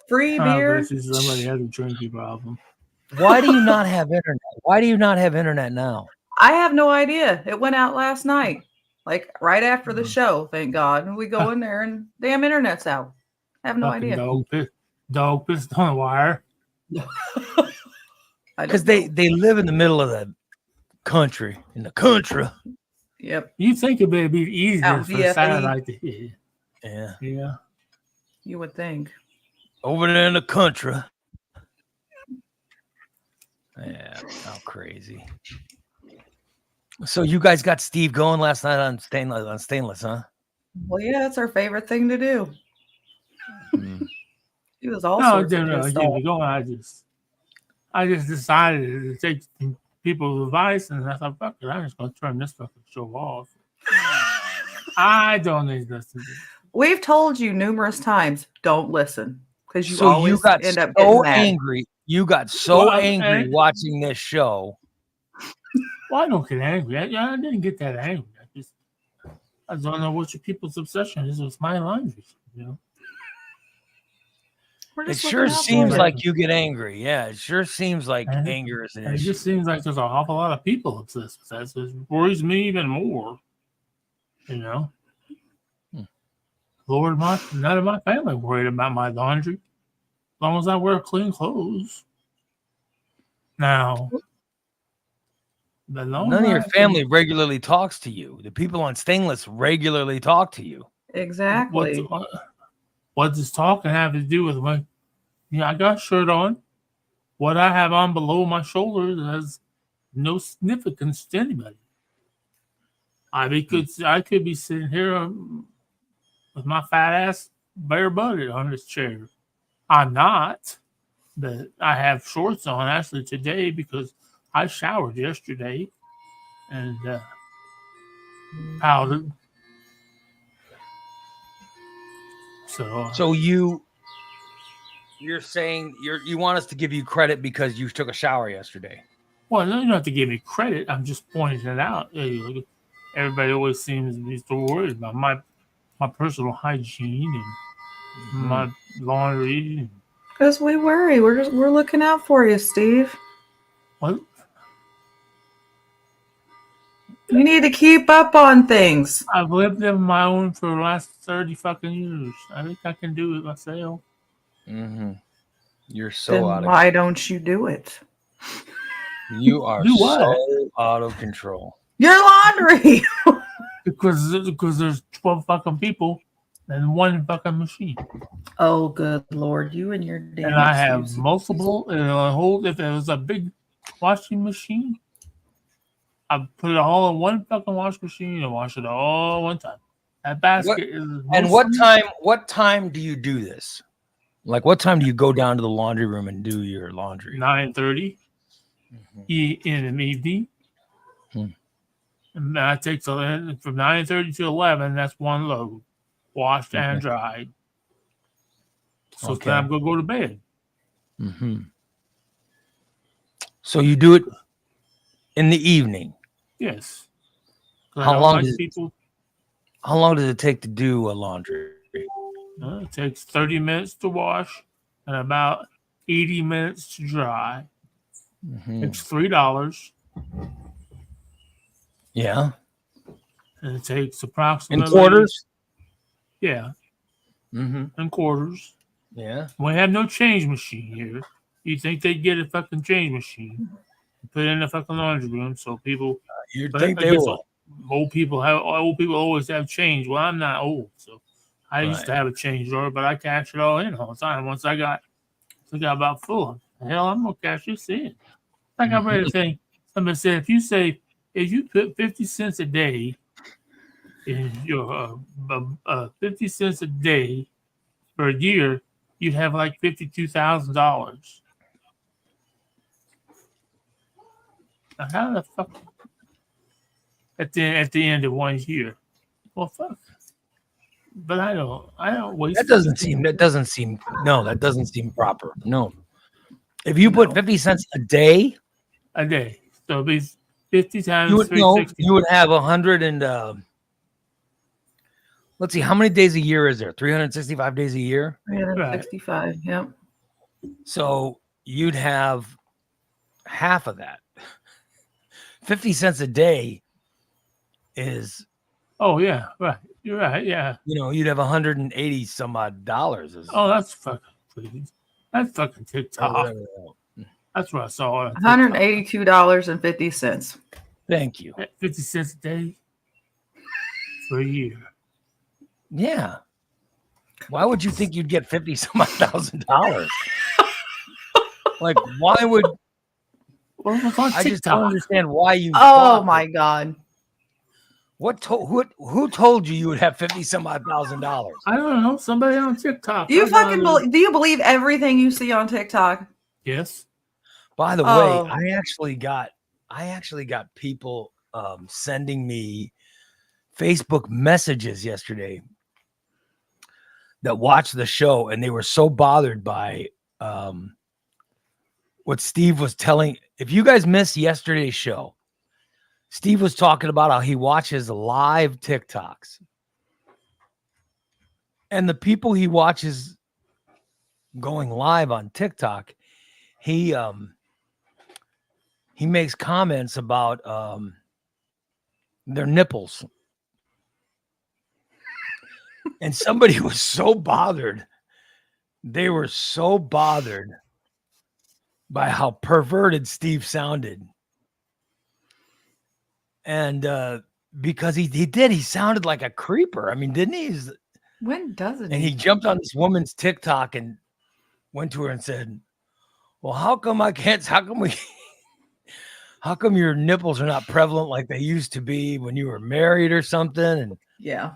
free beer. Somebody has a drinking problem. Why do you not have internet? Why do you not have internet now? I have no idea. It went out last night, like right after the show. Thank God. And we go in there and damn internet's out. I have no Fucking idea. Dog pissed on the wire. Because they live in the middle of the country. In the country. Yep. You think it would be easier Out for VFA. satellite to hit? Yeah. Yeah. You would think. Over there in the country. Yeah, how crazy. So you guys got Steve going last night on stainless, huh? Well, yeah, that's our favorite thing to do. He was all No, it sorts of didn't really pissed get off. me going. I just decided to take people's advice, and I thought, fuck it, I'm just gonna turn this fucking show off. I don't need this. We've told you numerous times, don't listen, because you So always you got end up getting so mad. angry. You got so Well, angry watching this show. Well, I don't get angry. I didn't get that angry. I don't know what your people's obsession is with my language. You know, We're It just sure looking out for seems you. like you get angry. Yeah, it sure seems like And- anger is an and it issue. just seems like there's an awful lot of people obsessed with that. So it worries me even more. You know, Lord, none of my family worried about my laundry, as long as I wear clean clothes. Now, None of your family regularly talks to you. The people on stainless regularly talk to you. Exactly. What does talking have to do with my? I got a shirt on. What I have on below my shoulders has no significance to anybody. I could be sitting here with my fat ass bare butted on this chair. I'm not, but I have shorts on actually today because I showered yesterday and powdered. So you're saying you want us to give you credit because you took a shower yesterday. Well, you don't have to give me credit. I'm just pointing it out. Hey, look, everybody always seems to be so worried about my personal hygiene and my laundry. Because we worry. We're looking out for you, Steve. What? You need to keep up on things. I've lived on my own for the last 30 fucking years. I think I can do it myself. Mm-hmm. You're Then so out of why don't you do it? you are Do what? so out of control. Your laundry. Because there's 12 fucking people and one fucking machine. Oh, good Lord. You and your damn And I have excuses. multiple, if it was a big washing machine, I put it all in one fucking wash machine and wash it all one time. That basket is. And what time do you do this? Like what time do you go down to the laundry room and do your laundry? 9:30 in the evening. Hmm. And that takes from 9:30 to 11. That's one load, washed and Okay. dried. So Okay. then I'm gonna go to bed. Mm-hmm. So you do it in the evening. Yes. 'Cause I How don't long like does people? How long does it take to do a laundry? It takes 30 minutes to wash and about 80 minutes to dry. Mm-hmm. It's $3, Yeah. and it takes In approximately quarters? yeah, Mm-hmm. in quarters. Yeah. We have no change machine here. You think they'd get a fucking change machine, put it in the fucking laundry room so people. You'd But think I they guess would. old people always have change. Well, I'm not old, so I used to Right. have a change drawer, but I cash it all in all the time. Once I got about full of it. Hell, I'm gonna cash this in. Like I read a thing. Somebody said if you put 50 cents a day in your 50 cents a day for a year, you'd have like $52,000. Now, how the fuck at the end of 1 year? Well, fuck. But I don't waste. That doesn't seem proper. No. If you put No. 50 cents a day, a day. So it'd be 50 you times would 360. you would have 100 and let's see, how many days a year is there? 365 days a year. 365. Yep. So you'd have half of that. 50 cents a day is, Oh yeah, right. You're right. Yeah. you'd have 180 some odd dollars. Oh, that's fucking please. That's fucking TikTok. That's what I saw. On TikTok. $182.50. Thank you. 50 cents a day for a year. Yeah. Why would you think you'd get 50 some odd $1,000? Like, why would Well, it was on I just don't TikTok. understand why you Oh thought my that. God. Who told you would have 50 some odd $1,000? I don't know. Somebody on TikTok. Do you That's all I fucking know. do you believe everything you see on TikTok? Yes. By the Oh. way, I actually got people sending me Facebook messages yesterday that watched the show, and they were so bothered by what Steve was telling. If you guys missed yesterday's show, Steve was talking about how he watches live TikToks, and the people he watches going live on TikTok, he makes comments about their nipples. And somebody was so bothered. They were so bothered by how perverted Steve sounded. And because he sounded like a creeper. I mean, didn't he? When doesn't And he jumped on this woman's TikTok and went to her and said, well, how come your nipples are not prevalent like they used to be when you were married or something? Yeah.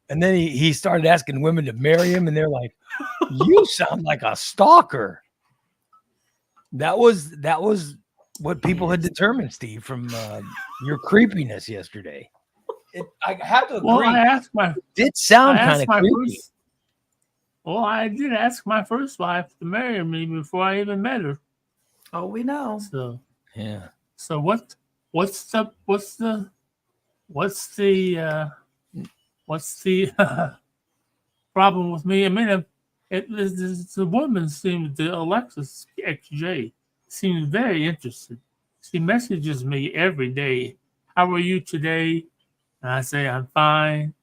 And then he started asking women to marry him, and they're like, you sound like a stalker. That was what people had determined, Steve, from your creepiness yesterday. I have to agree. Well, it did sound kind of creepy. I did ask my first wife to marry me before I even met her. Oh, we know. So yeah. So what's the problem with me? I mean, the woman seemed, the Alexis XJ seems very interested. She messages me every day. How are you today? And I say I'm fine.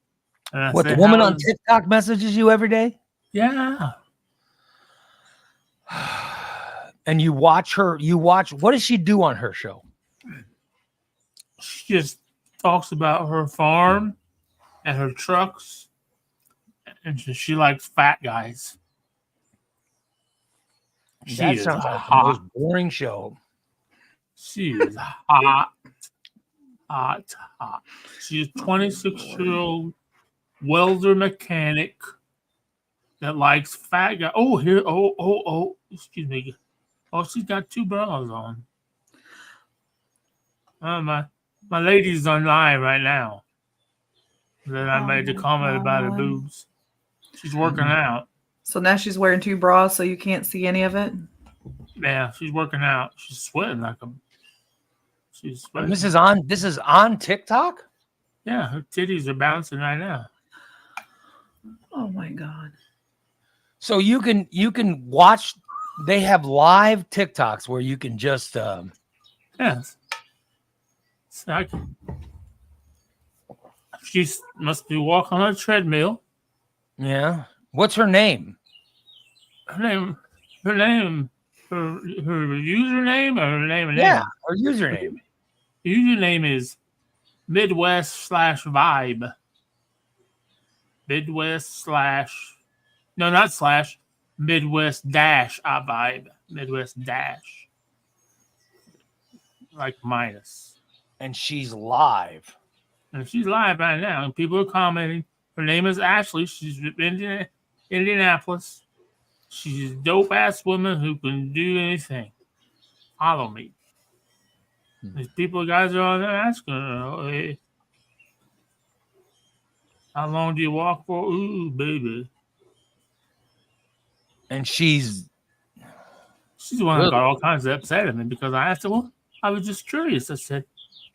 And I say, the woman on TikTok messages you every day? Yeah. And you watch her. What does she do on her show? She just talks about her farm and her trucks, and she likes fat guys. That sounds like the most boring show. She is hot. She's a 26-year-old welder mechanic that likes fat guys. Oh, excuse me. Oh, she's got 2 bras on. Oh my. My lady's on live right now. Then I made the my comment about her God. boobs. She's working out. So now she's wearing 2 bras, so you can't see any of it. Yeah, she's working out. She's sweating like a. She's sweating. This is on TikTok? Yeah, her titties are bouncing right now. Oh my God. So you can watch. They have live TikToks where you can just Yes. So she must be walking on a treadmill. yeah. What's her name? Her username or her name? Yeah, her username. The username is Midwest/vibe. Midwest-vibe. Midwest- like minus. And she's live. And she's live right now, and people are commenting. Her name is Ashley. She's in Indianapolis. She's a dope ass woman who can do anything. Follow me. These guys are on there asking her, hey, how long do you walk for? Ooh, baby. And she's the one that got all kinds of upset at me because I asked her, well, I was just curious. I said,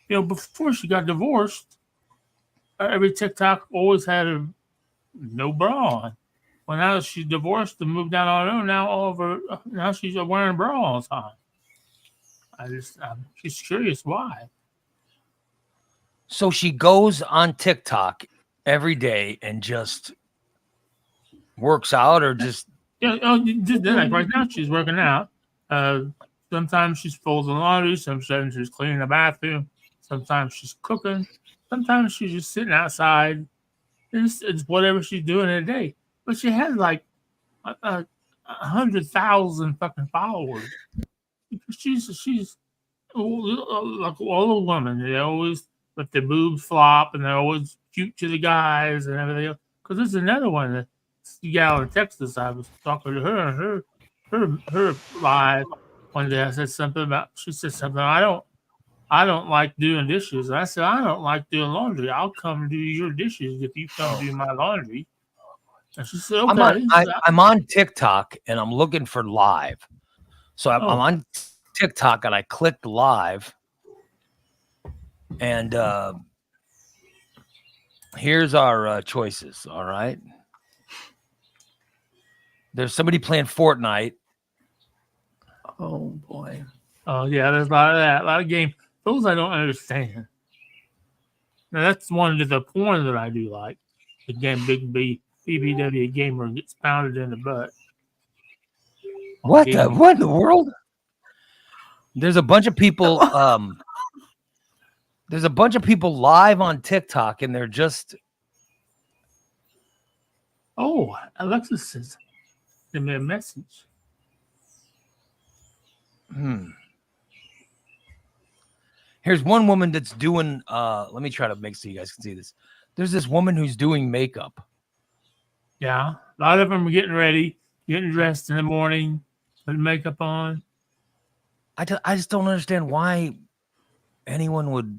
before she got divorced, every TikTok always had a no bra on. Well, now that she's divorced and moved down on her own, now she's wearing a bra all the time. I'm just curious why. So she goes on TikTok every day and just works out, or just like right now she's working out. Sometimes she's folding laundry. Sometimes she's cleaning the bathroom. Sometimes she's cooking. Sometimes she's just sitting outside. It's whatever she's doing in a day. But she has like 100,000 fucking followers. She's like all the women. They always let their boobs flop, and they're always cute to the guys and everything else. Because there's another one, that gal in Texas. I was talking to her live one day. She said something. I don't like doing dishes. I said, I don't like doing laundry. I'll come do your dishes if you come do my laundry. And she said, okay. I'm on TikTok and I'm looking for live. So I'm on TikTok and I clicked live. And here's our choices. All right. There's somebody playing Fortnite. Oh boy. Oh yeah, there's a lot of that. A lot of games. Those I don't understand. Now that's one of the porn that I do like. The game Big B BBW gamer gets pounded in the butt. What in the world? There's a bunch of people. There's a bunch of people live on TikTok, and they're just. Oh, Alexis says, send me a message. Here's one woman that's doing. Let me try to make so you guys can see this. There's this woman who's doing makeup. Yeah, a lot of them are getting ready, getting dressed in the morning, putting makeup on. I just don't understand why anyone would,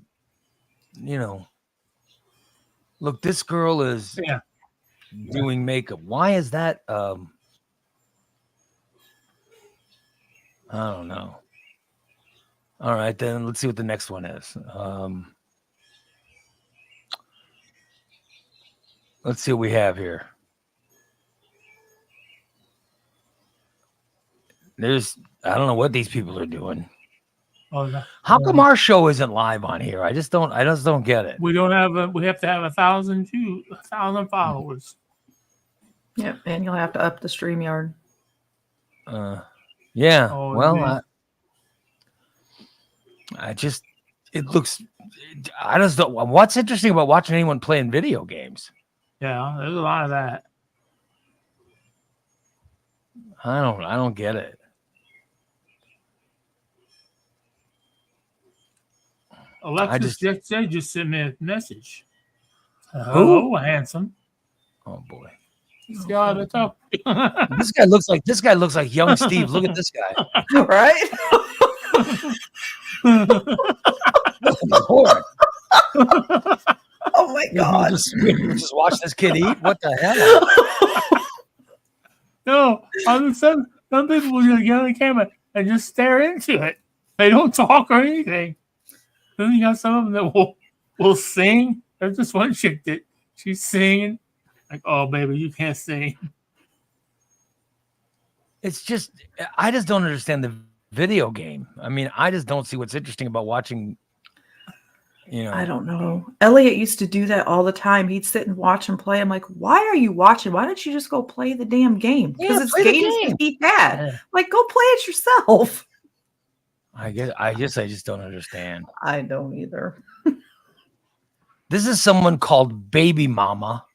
look, this girl is doing makeup. Why is that? I don't know. All right, then let's see what the next one is. Let's see what we have here. I don't know what these people are doing. How come our show isn't live on here? I just don't get it. We don't have we have to have 1,000 followers. Yep, and you'll have to up the StreamYard. Yeah. Oh, well, man. It looks. I just don't. What's interesting about watching anyone playing video games? Yeah, there's a lot of that. I don't get it. Alexis just sent me a message. Hello, handsome. Oh boy. This guy to talk. This guy looks like young Steve. Look at this guy. Right? Lord. Oh my God. Just watch this kid eat. What the hell? No, all of a sudden, some people will just get on the camera and just stare into it. They don't talk or anything. Then you got some of them that will sing. There's this one chick that she's singing. Like, oh, baby, you can't sing. It's just, I just don't understand the video game. I mean, I just don't see what's interesting about watching, I don't know. Elliot used to do that all the time. He'd sit and watch and play. I'm like, why are you watching? Why don't you just go play the damn game? Because it's games that he had. Yeah. Like, go play it yourself. I just don't understand. I don't either. This is someone called Baby Mama.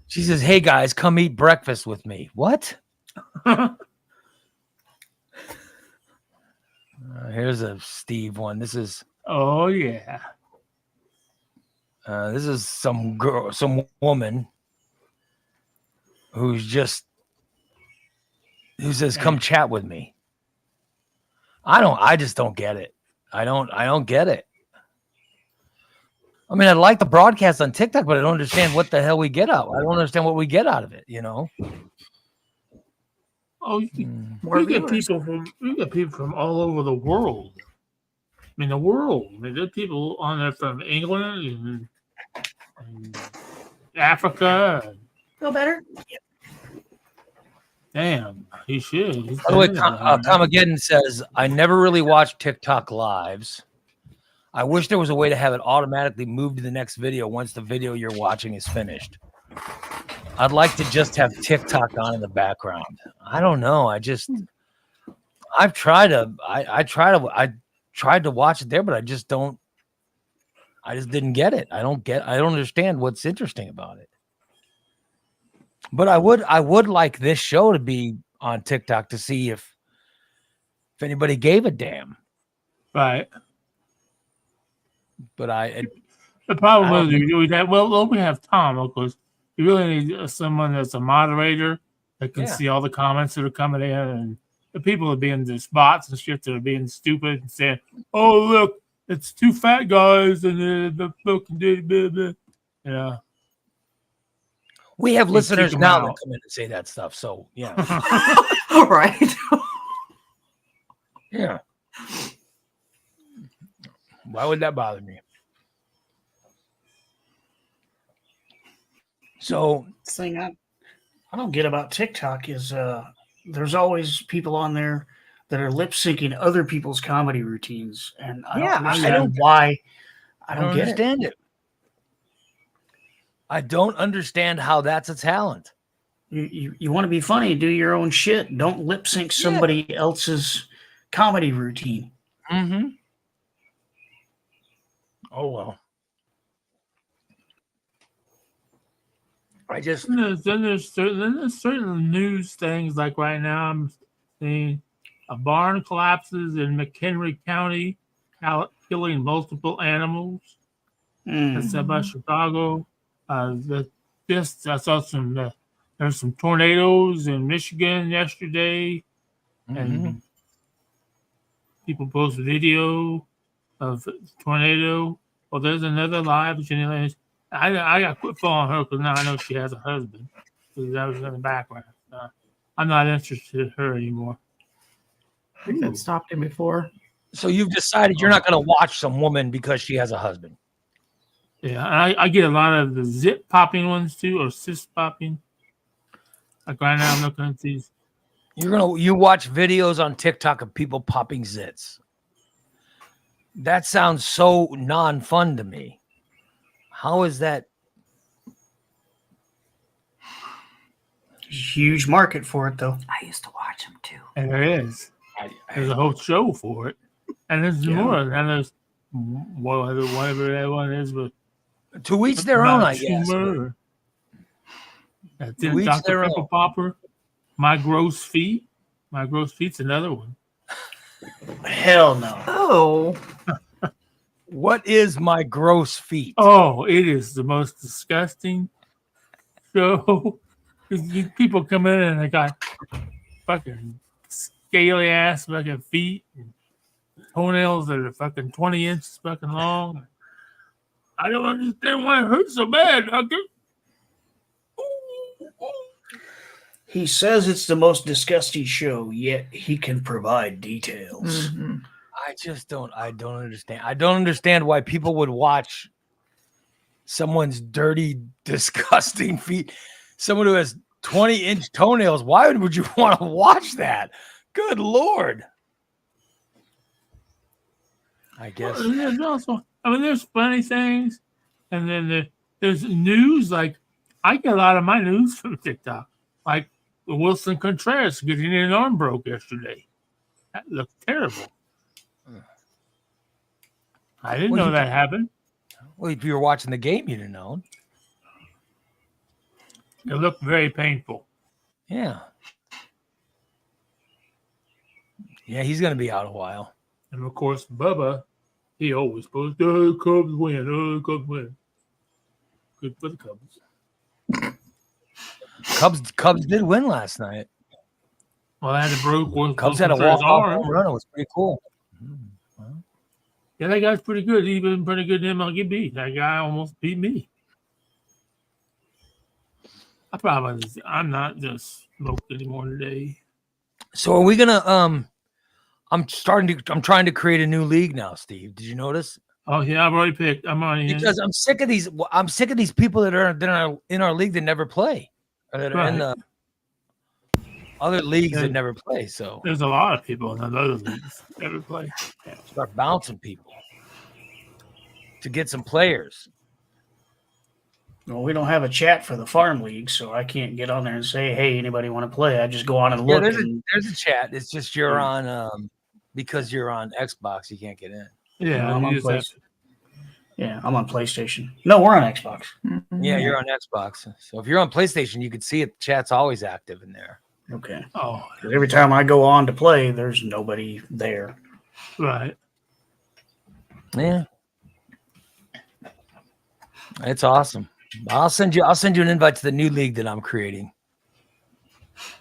She says, "Hey guys, come eat breakfast with me." What? Here's a Steve one. This is. Oh yeah. This is some girl, some woman who says, "Come chat with me." I just don't get it. I don't get it. I mean, I like the broadcast on TikTok, but I don't understand what the hell we get out. I don't understand what we get out of it, Oh, you get people from all over the world. I mean, the world. I mean, there are people on there from England and Africa. Feel better? Damn, he should. By the way, Tomageddon says, "I never really watch TikTok lives. I wish there was a way to have it automatically move to the next video once the video you're watching is finished. I'd like to just have TikTok on in the background." I don't know. I tried to watch it there, but I just didn't get it. I don't understand what's interesting about it. But I would like this show to be on TikTok to see if anybody gave a damn. Right. But the problem is we have Tom, of course. You really need someone that's a moderator that can see all the comments that are coming in, and the people are being the bots and shit that are being stupid and saying, "Oh look, it's two fat guys and the fucking blah, blah." Yeah. We have listeners now that come in and say that stuff. So yeah. Right. Yeah. Why would that bother me? So thing I don't get about TikTok is there's always people on there that are lip syncing other people's comedy routines, and I don't understand why. I don't understand it. I don't understand how that's a talent. You want to be funny, do your own shit. Don't lip sync somebody else's comedy routine. Mm-hmm. Oh well. Then there's certain news things, like right now I'm seeing a barn collapses in McHenry County, killing multiple animals. That's about Chicago. I saw there's some tornadoes in Michigan yesterday, and people post video of tornado. Well, there's another live. I got to quit following her because now I know she has a husband. Because that was in the background. I'm not interested in her anymore. I think that stopped him before. So you've decided you're not going to watch some woman because she has a husband. Yeah, I get a lot of the zip popping ones too, or cyst popping. Like right now, I'm looking at these. You watch videos on TikTok of people popping zits. That sounds so non-fun to me. How is that? Huge market for it, though. I used to watch them too. And there is. There's a whole show for it. And there's more. And there's whatever that one is. But to each their own, I guess. To each Dr. Pepper Popper. My Gross Feet. My Gross Feet's another one. Hell no. Oh. What is My Gross Feet? Oh, it is the most disgusting show. People come in and they got fucking scaly ass fucking feet. toenails that are fucking 20 inches fucking long. I don't understand why it hurts so bad. He says it's the most disgusting show, yet he can provide details. Mm-hmm. I don't understand. I don't understand why people would watch someone's dirty, disgusting feet. Someone who has 20-inch toenails. Why would you want to watch that? Good Lord. I guess. Well, there's also, there's funny things, and then there's news. Like, I get a lot of my news from TikTok. Like, Wilson Contreras getting an arm broke yesterday. That looked terrible. I didn't know that happened. Well, if you were watching the game, you'd have known. It looked very painful. Yeah. Yeah, he's going to be out a while. And, of course, Bubba, he always posts, oh, the Cubs win. Oh, the Cubs win. Good for the Cubs. Cubs did win last night. Well, I had to broke. Cubs had a walk-off home run. It was pretty cool. Yeah, that guy's pretty good. He's been pretty good in MLB. That guy almost beat me. I'm not just smoked anymore today. So are we gonna I'm trying to create a new league now, Steve. Did you notice? Oh yeah, I've already picked. I'm on here. Because I'm sick of these people that are in our league that never play. Or that are in the other leagues that never play. So there's a lot of people in the other leagues that never play. Start bouncing people to get some players. Well, we don't have a chat for the farm league, so I can't get on there and say, "Hey, anybody want to play?" I just go on and look. There's a chat. It's just you're on because you're on Xbox, you can't get in. Yeah, I'm on I'm on PlayStation. No, we're on Xbox. Yeah, you're on Xbox. So if you're on PlayStation, you can see it. Chat's always active in there. Okay. Oh, every time I go on to play, there's nobody there. Right. Yeah. It's awesome. I'll send you an invite to the new league that I'm creating.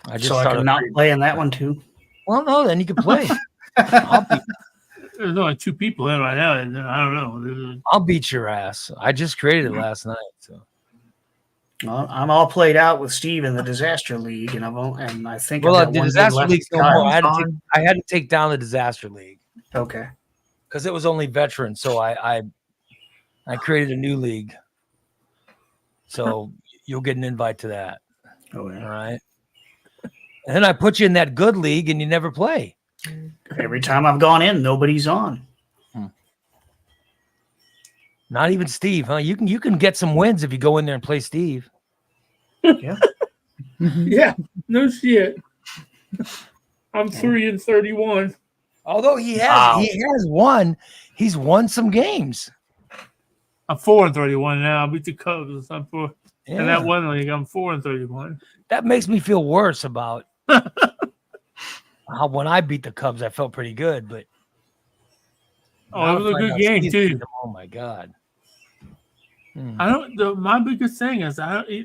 I can not play in that one too. Well, no, then you can play. There's only 2 people in right now, and I don't know. I'll beat your ass. I just created it last night, so. Well, I'm all played out with Steve in the Disaster League, and I think. Well, the Disaster League no more. I had to take down the Disaster League. Okay. Because it was only veterans, so I created a new league. So you'll get an invite to that. Oh yeah. All right. And then I put you in that good league, and you never play. Every time I've gone in, nobody's on. Not even Steve, huh? You can get some wins if you go in there and play Steve. Yeah. Yeah. No shit. I'm 3-31. Although he has won. He's won some games. I'm 4-31 now. I beat the Cubs. In that one league, I'm 4-31. That makes me feel worse about how when I beat the Cubs, I felt pretty good, but it was a good game too. Oh my God. My biggest thing is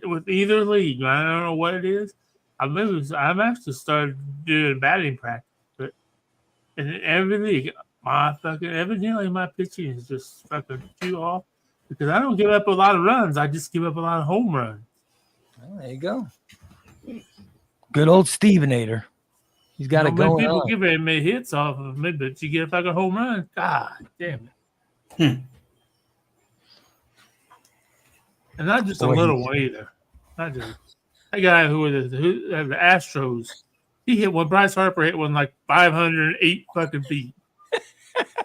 with either league, I don't know what it is. I've actually started doing batting practice, but in every league, evidently my pitching is just fucking too off because I don't give up a lot of runs. I just give up a lot of home runs. Well, there you go. Good old Stevenator. He's got it going people on. Give him hits off of me, but you get a fucking home run. God damn it. And not just a little one either. Not just that guy who the Astros. He hit one. Bryce Harper hit one like 508 fucking feet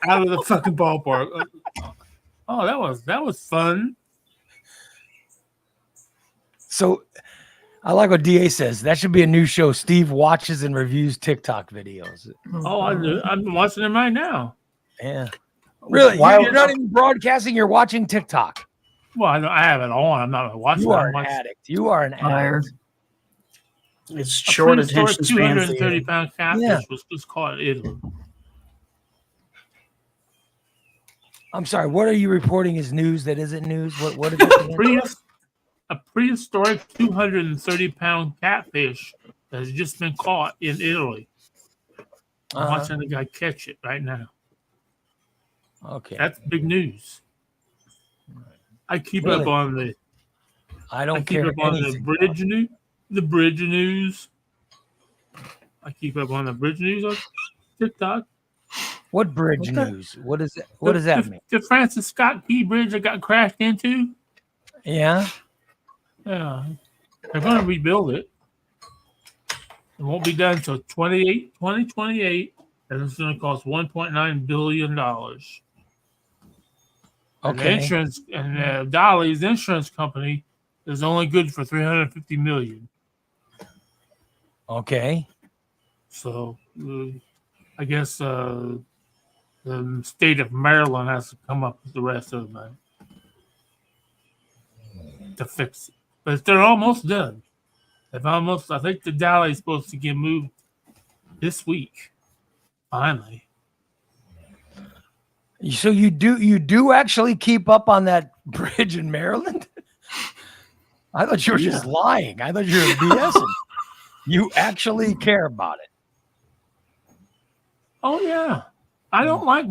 out of the fucking ballpark. Oh, that was fun. So I like what DA says. That should be a new show. Steve watches and reviews TikTok videos. Oh, I'm watching them right now. Yeah. Really? You're not even broadcasting. You're watching TikTok. Well, I have it on. I'm not watching. You are an addict. You are an addict. It's short attention span. 230-pound catfish was just caught in Italy. I'm sorry. What are you reporting as news that isn't news? What is it? A prehistoric 230-pound catfish has just been caught in Italy. I'm watching the guy catch it right now. Okay. That's big news. I keep Really? up on the. I don't keep care up on anything. the bridge news. The bridge news. I keep up on the bridge news on TikTok. What bridge news? What is it? What does that mean? The Francis Scott Key Bridge that got crashed into. Yeah. Yeah, they're going to rebuild it. It won't be done until 2028, and it's going to cost $1.9 billion. And the Okay. insurance and Dolly's insurance company is only good for $350 million. Okay. So I guess the state of Maryland has to come up with the rest of the money to fix it. But they're almost done. I think the Dolly is supposed to get moved this week. Finally. So you do actually keep up on that bridge in Maryland? I thought you were just lying. I thought you were BSing. You actually care about it. Oh yeah. I don't like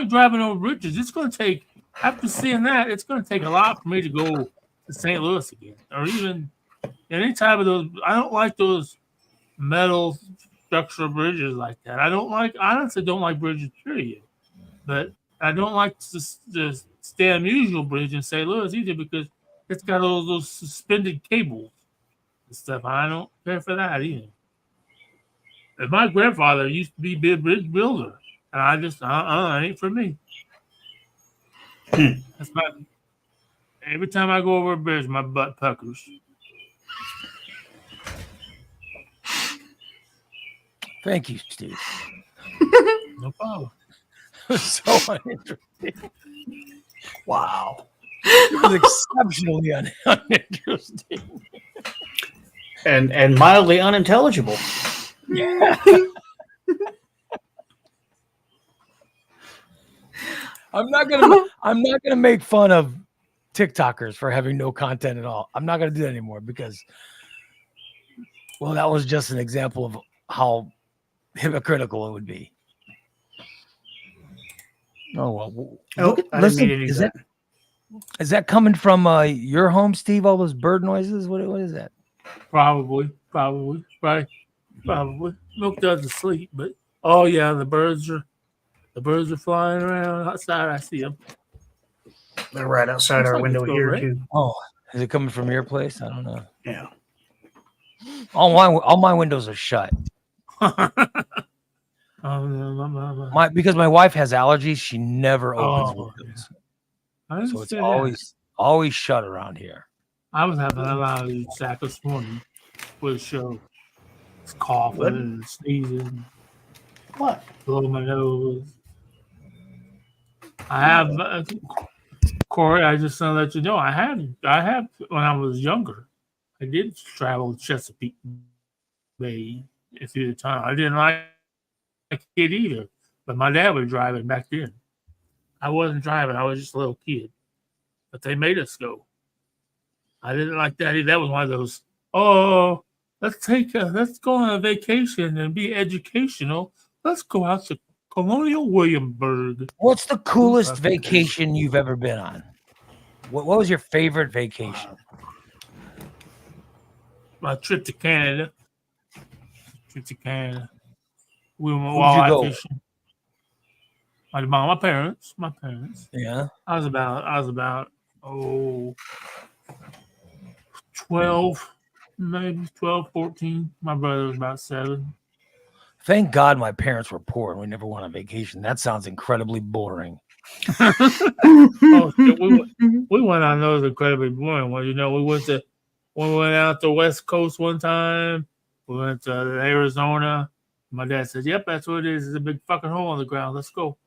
driving over bridges. It's going to take, after seeing that, it's going to take a lot for me to go to St. Louis again, or even any type of those. I don't like those metal structural bridges like that. I honestly don't like bridges, period. But I don't like the Stan Musial Bridge in St. Louis either, because it's got all those suspended cables and stuff. I don't care for that either. And my grandfather used to be a big bridge builder, and I just, it ain't for me. That's every time I go over a bridge, my butt puckers. Thank you, Steve. No problem. So uninteresting. Wow. It was exceptionally uninteresting. And mildly unintelligible. Yeah. I'm not gonna make fun of TikTokers for having no content at all. I'm not gonna do that anymore because, well, that was just an example of how hypocritical it would be. Oh well. Listen, is that coming from your home, Steve? All those bird noises? What is that? Probably. Milk doesn't sleep, but oh yeah, the birds are flying around outside. I see them. They're right outside our window here too. Oh, is it coming from your place? I don't know. Yeah. All my windows are shut. Because my wife has allergies, she never opens windows. Yeah. So it's always shut around here. I was having a lot of sack this morning with a show. It's coughing and sneezing. What? Blowing my nose. I have Corey. I just want to let you know. I have when I was younger. I did travel Chesapeake Bay a few times. I didn't like it either, but my dad was driving back then. I wasn't driving. I was just a little kid, but they made us go. I didn't like that either. That was one of those. Oh, let's go on a vacation and be educational. Let's go out to Colonial Williamsburg. What's the coolest vacation you've ever been on? What was your favorite vacation? My trip to Canada. We went walleye fishing. My parents. Yeah. I was about 12, maybe 12, 14. My brother was about 7. Thank God my parents were poor and we never went on vacation. That sounds incredibly boring. We went on those incredibly boring ones. You know, we went out the West Coast one time. We went to Arizona. My dad said, "Yep, that's what it is. It's a big fucking hole on the ground. Let's go."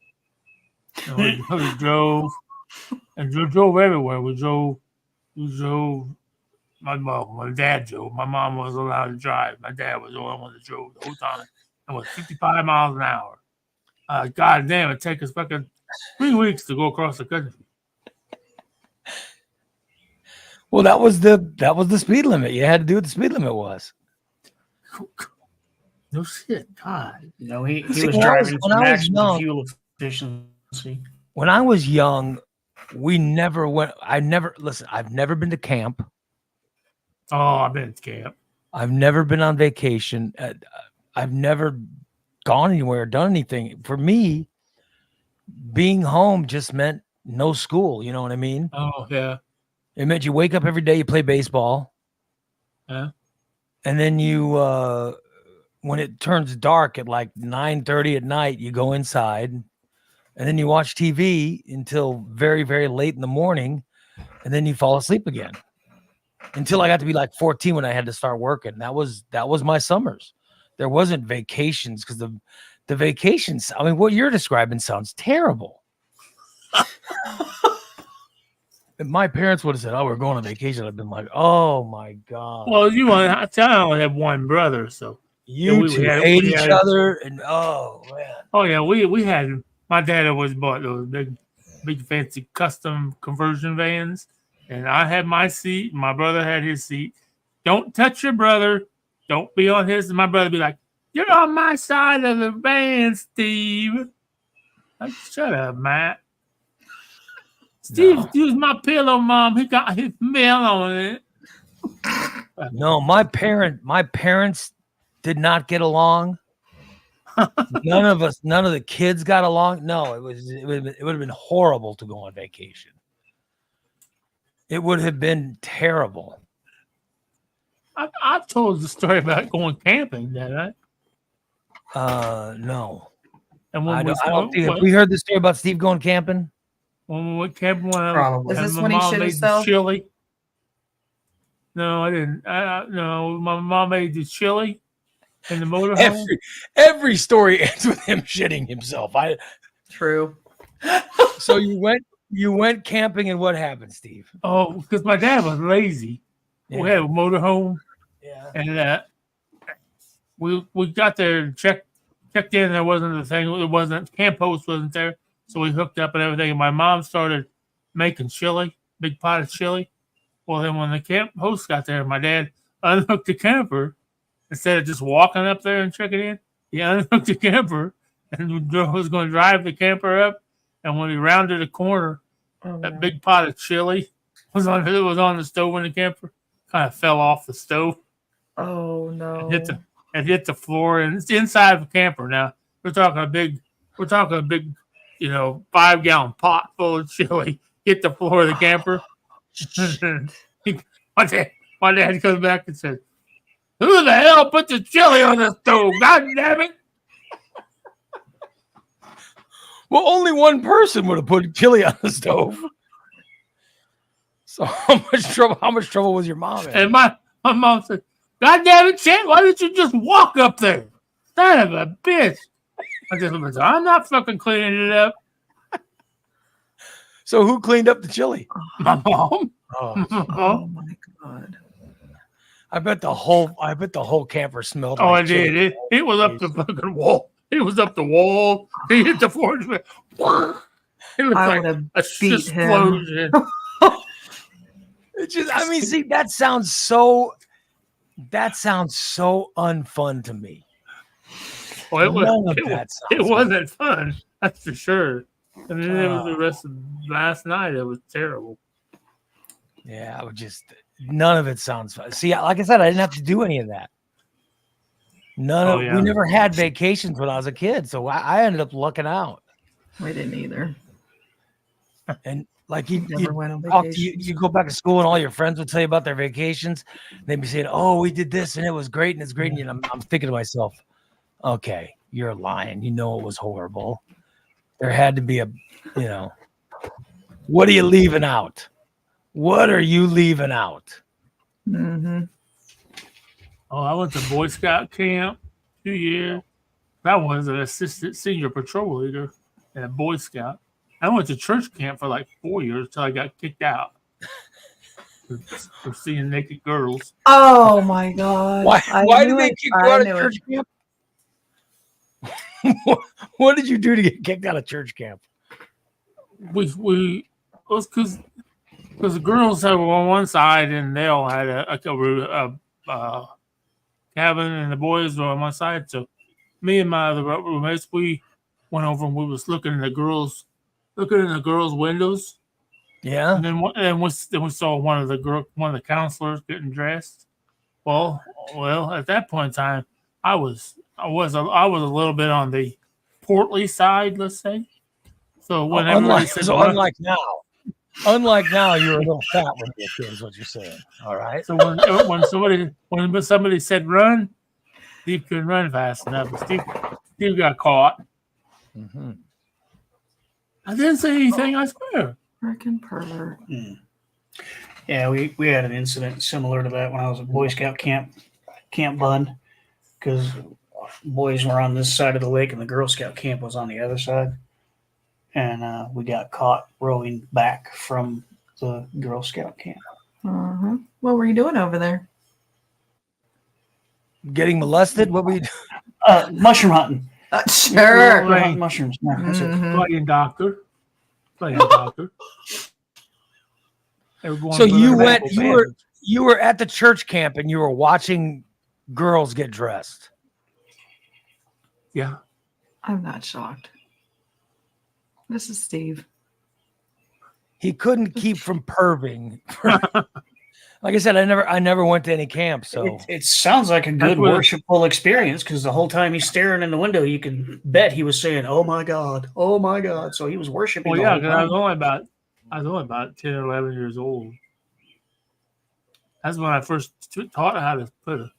And we drove everywhere. We drove. My dad drove. My mom was allowed to drive. My dad was the only one that drove the whole time. And was 55 miles an hour. God damn, it take us fucking 3 weeks to go across the country. Well, that was the speed limit. You had to do what the speed limit was. No shit, God. No, he was driving for maximum fuel efficiency. When I was young, we never went. I've never been to camp. Oh, I've been to camp. I've never been on vacation. I've never gone anywhere, done anything. For me, being home just meant no school. You know what I mean? Oh, yeah. It meant you wake up every day, you play baseball. Yeah. And then you, when it turns dark at like 9:30 at night, you go inside and then you watch TV until very, very late in the morning. And then you fall asleep again until I got to be like 14 when I had to start working. That was my summers. There wasn't vacations because the vacations, I mean, what you're describing sounds terrible. If my parents would have said, "Oh, we're going on vacation," I'd been like, "Oh my god." Well, I only have one brother, so You two hate each other, and oh man. Oh yeah, we had my dad always bought those big fancy custom conversion vans, and I had my seat, and my brother had his seat. Don't touch your brother. Don't be on his. And my brother be like, "You're on my side of the van, Steve." Like, shut up, Matt. Steve used my pillow, Mom. He got his mail on it. No, my parents did not get along. None of the kids got along. No, it would have been horrible to go on vacation. It would have been terrible. I've told the story about going camping, didn't I? No. And I don't think. Have we heard the story about Steve going camping? When we went camping, is this when he shit himself? Chili. No, I didn't. No, my mom made the chili in the motorhome. Every story ends with him shitting himself. True. So you went camping, and what happened, Steve? Oh, because my dad was lazy. Yeah. We had a motorhome. Yeah. And we got there and checked in. There wasn't a thing. It wasn't camp host wasn't there. So we hooked up and everything. And my mom started making chili, big pot of chili. Well, then when the camp host got there, my dad unhooked the camper instead of just walking up there and checking in. He unhooked the camper and was going to drive the camper up. And when he rounded the corner, that big pot of chili was on the stove in the camper. Kind of fell off the stove. Oh no! And hit the floor, and it's inside of the camper. Now we're talking a big, 5-gallon pot full of chili hit the floor of the camper. My dad comes back and says, "Who the hell put the chili on the stove? God damn it!" Well, only one person would have put chili on the stove. So how much trouble was your mom in? And my mom said, "God damn it, Chet, why didn't you just walk up there? Son of a bitch." I just said, "I'm not fucking cleaning it up." So who cleaned up the chili? My mom. Oh my god. I bet the whole camper smelled like I did. It was up the fucking wall. It was up the wall. He hit the floor. It was like a explosion. See, that sounds so unfun to me. Well, it wasn't fun. That's for sure. And then it was the rest of last night. It was terrible. Yeah, none of it sounds fun. See, like I said, I didn't have to do any of that. We never had vacations when I was a kid, so I ended up lucking out. I didn't either. And like you go back to school and all your friends would tell you about their vacations. They'd be saying, "Oh, we did this and it was great and it's great." And I'm thinking to myself, "Okay, you're lying. You know it was horrible. There had to be what are you leaving out? What are you leaving out?" Mm-hmm. Oh, I went to Boy Scout camp 2 years. I was an assistant senior patrol leader at a Boy Scout. I went to church camp for like 4 years until I got kicked out for seeing naked girls. Oh my god! Why did they kick you out of church camp? What did you do to get kicked out of church camp? It was because the girls were on one side and they all had a cabin, and the boys were on one side. So me and my other roommates, we went over and we was looking at the girls' looking in the girls' windows. Yeah. And then we saw one of the counselors getting dressed. Well, at that point in time, I was a little bit on the portly side, let's say. So whenever unlike now, you were a little fat when you were a kid, is what you're saying. All right. So when somebody said run, Steve couldn't run fast enough. Steve got caught. Mm-hmm. I didn't say anything. I swear. Freaking pervert. Yeah, we had an incident similar to that when I was at Boy Scout Camp Bund, because boys were on this side of the lake and the Girl Scout camp was on the other side, and we got caught rowing back from the Girl Scout camp. Uh-huh. What were you doing over there? Getting molested? What were you doing? Mushroom hunting. Sure. We're hunting mushrooms. Yeah, that's it. Playing doctor. So you were at the church camp and you were watching girls get dressed. Yeah. I'm not shocked. This is Steve. He couldn't keep from perving. Like I said, I never went to any camp, so it sounds like a good worshipful experience, because the whole time he's staring in the window, you can bet he was saying, "Oh my God, oh my God!" So he was worshiping. Well, yeah, because I was only about 10 or 11 years old. That's when I first taught how to put a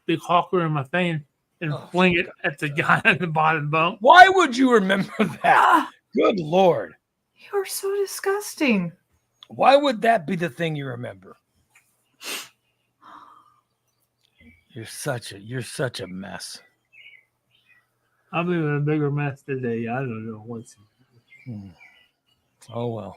big hawker in my fan and fling it at the guy in the bottom bunk. Why would you remember that? Good Lord. You're so disgusting. Why would that be the thing you remember? You're such a mess. I'm even a bigger mess today. I don't know what's. Oh well.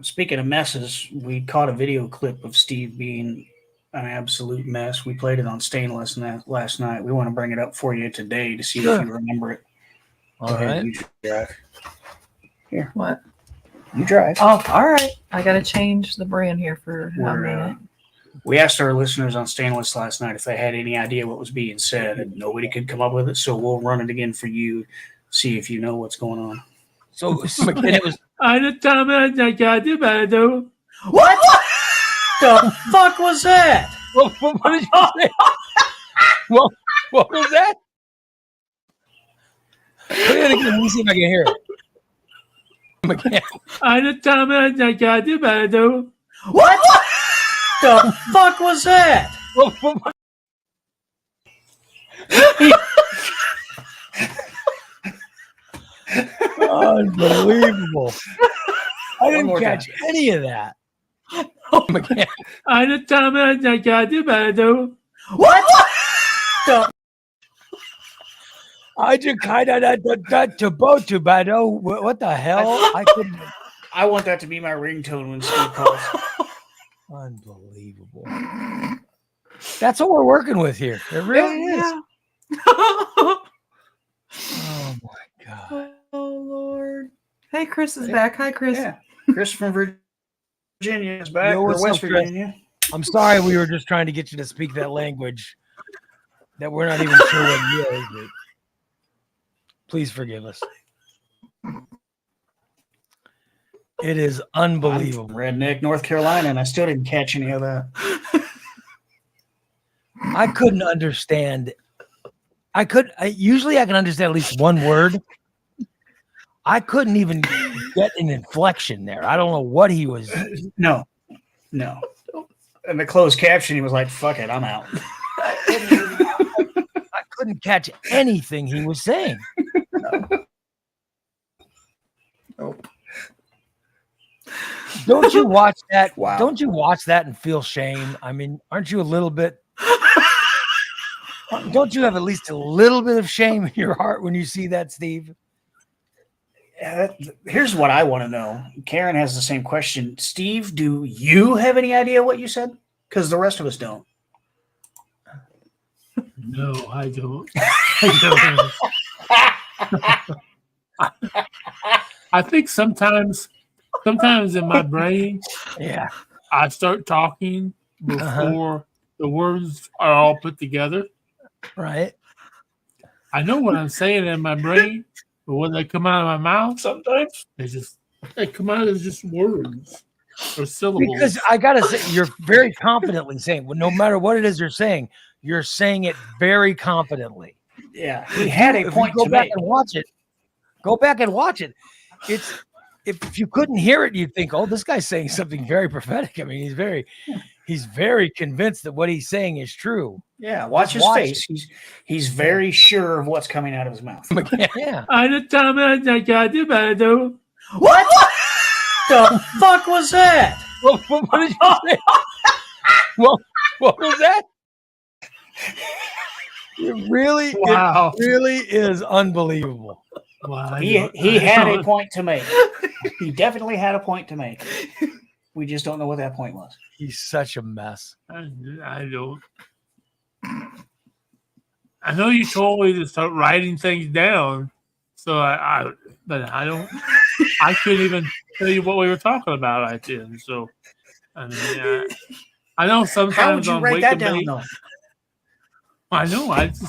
Speaking of messes, we caught a video clip of Steve being an absolute mess. We played it on Stainless last night. We want to bring it up for you today to see if you remember it. All right. You drive. Here. What? You drive. Oh, all right. I got to change the brand here for a minute. We asked our listeners on Stainless last night if they had any idea what was being said, and nobody could come up with it. So we'll run it again for you, see if you know what's going on. So it was. I didn't tell me I got you better do. What the fuck was that? What did you say? What was that? Play it again. Let me see if I can hear it. I didn't tell me I got you better do. What the fuck was that? Unbelievable. I didn't catch any of that. I didn't tell me I got you better do. What the? I just kind of what the hell? I couldn't. I want that to be my ringtone when Steve calls. Unbelievable. That's what we're working with here. It really is. Oh my God. Oh Lord. Hey, Chris is back. Hi, Chris. Yeah. Chris from Virginia is back. What's West up, Virginia. I'm sorry we were just trying to get you to speak that language that we're not even sure what it is, but please forgive us. It is unbelievable. I'm from Redneck, North Carolina, and I still didn't catch any of that. I couldn't understand. Usually I can understand at least one word. I couldn't even get an inflection there. I don't know what he was. No. And the closed caption, he was like, "Fuck it, I'm out." I couldn't catch anything he was saying. Nope. Don't you watch that? Wow. Don't you watch that and feel shame? I mean, aren't you a little bit? Don't you have at least a little bit of shame in your heart when you see that, Steve? Here's what I want to know. Karen has the same question. Steve, do you have any idea what you said? Because the rest of us don't. No, I don't. I think sometimes in my brain, I start talking before the words are all put together. Right. I know what I'm saying in my brain, But when they come out of my mouth, Sometimes. they come out as just words or syllables. Because I gotta say, you're very confidently saying, well, no matter what it is you're saying it very confidently. Yeah, he had a point go to back make. and watch it. Go back and watch it. It's if you couldn't hear it, you'd think, oh, this guy's saying something very prophetic. I mean, he's very convinced that what he's saying is true. Yeah, watch his face. He's very sure of what's coming out of his mouth. Yeah. What the fuck was that? What did you say? What was that? It really is unbelievable. Wow, He had a point to make. He definitely had a point to make. We just don't know what that point was. He's such a mess. I don't. I know you told me to start writing things down, but I don't. I couldn't even tell you what we were talking about right then. So, I mean, I know sometimes How would you on write Wake that and down, Bake- though? I know. That's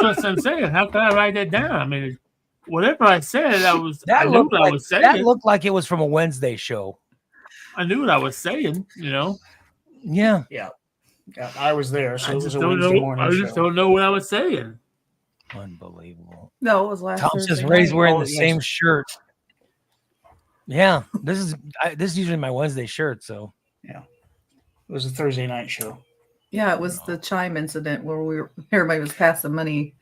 what I'm saying. How can I write that down? I mean, whatever I said, I knew what I was saying. That looked like it was from a Wednesday show. I knew what I was saying. You know. Yeah. Yeah, I was there, so I it was just a don't Wednesday know. morning I just show. don't know what I was saying. Unbelievable. No, it was last Tom Thursday says Ray's night. wearing Oh, the yes. same shirt. Yeah, this is usually my Wednesday shirt. So Yeah, it was a Thursday night show. Yeah, it was the chime incident where everybody was passing money.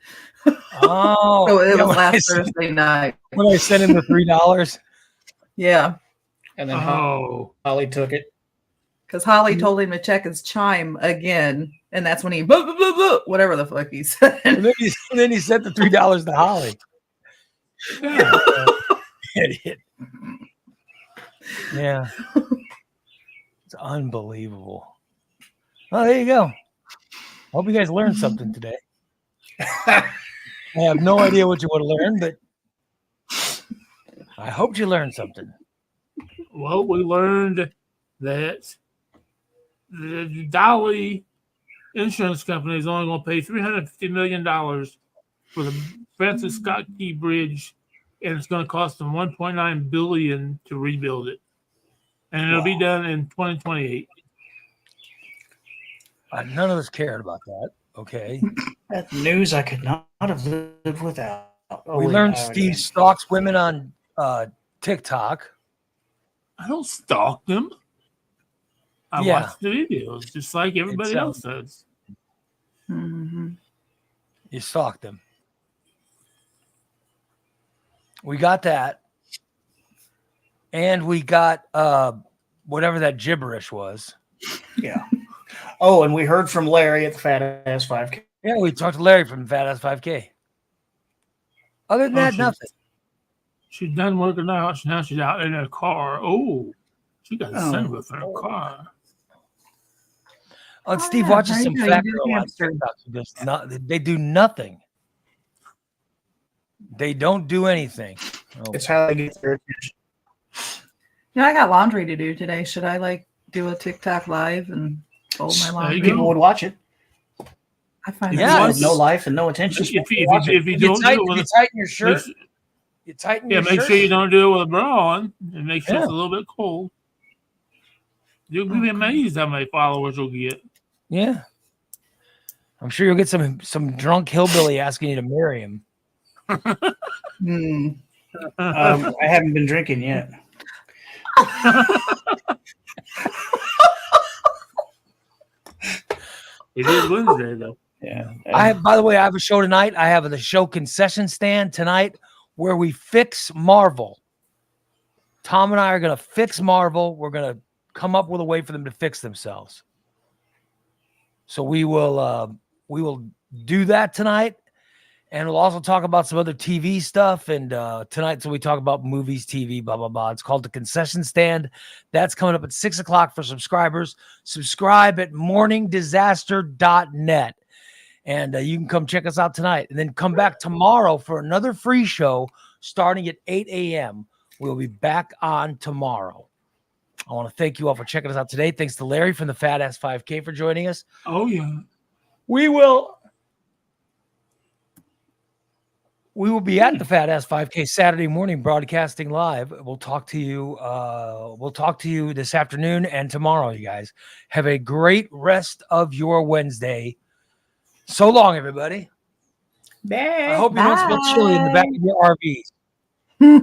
oh, So it yeah, was when I last sent- Thursday night. when I sent him the $3. Yeah, And then Oh, Holly took it. because Holly told him to check his chime again, and that's when he blah, blah, blah, blah, whatever the fuck he said. And then he sent the $3 to Holly. yeah. Idiot. Yeah. It's unbelievable. Oh, there you go. Hope you guys learned something today. I have no idea what you would have learned, but I hope you learned something. Well, we learned that the Dolly Insurance Company is only going to pay $350 million for the Francis Scott Key Bridge, and it's going to cost them $1.9 billion to rebuild it, and it'll be done in 2028. None of us cared about that. Okay. That news I could not have lived without. We learned Steve stalks women on TikTok. I don't stalk them. I watch the videos just like everybody else does. Mm-hmm. You stalked them. We got that. And we got whatever that gibberish was. Yeah. Oh, and we heard from Larry at the Fat Ass 5K. Yeah, we talked to Larry from Fat Ass 5K. Other than that, nothing. She's done working out. Now she's out in her car. Oh, she got a sunroof in her car. Oh, Steve watches some fat girl on TikTok. They do nothing. They don't do anything. Oh. It's how they get their attention. Yeah, I got laundry to do today. Should I do a TikTok live and fold my laundry? People would watch it. I find no life and no attention. If you don't do it with tighten your shirt. You tighten your shirt. Make sure you don't do it with a bra on, and make sure it's a little bit cold. You'll be amazed how many followers you'll get. Yeah, I'm sure you'll get some drunk hillbilly asking you to marry him. I haven't been drinking yet. It is Wednesday though. Yeah. By the way, I have a show tonight. I have the show Concession Stand tonight where we fix Marvel. Tom and I are going to fix Marvel. We're going to come up with a way for them to fix themselves. So we will do that tonight. And we'll also talk about some other TV stuff. And tonight, so we talk about movies, TV, blah, blah, blah. It's called The Concession Stand. That's coming up at 6 o'clock for subscribers. Subscribe at morningdisaster.net. And you can come check us out tonight. And then come back tomorrow for another free show starting at 8 a.m. We'll be back on tomorrow. I want to thank you all for checking us out today. Thanks to Larry from the Fat Ass 5K for joining us. Oh, yeah. We will We will be at the Fat Ass 5K Saturday morning, broadcasting live. We'll talk to you. We'll talk to you this afternoon and tomorrow. You guys have a great rest of your Wednesday. So long, everybody. Bye. I hope you don't smell chili in the back of your RVs.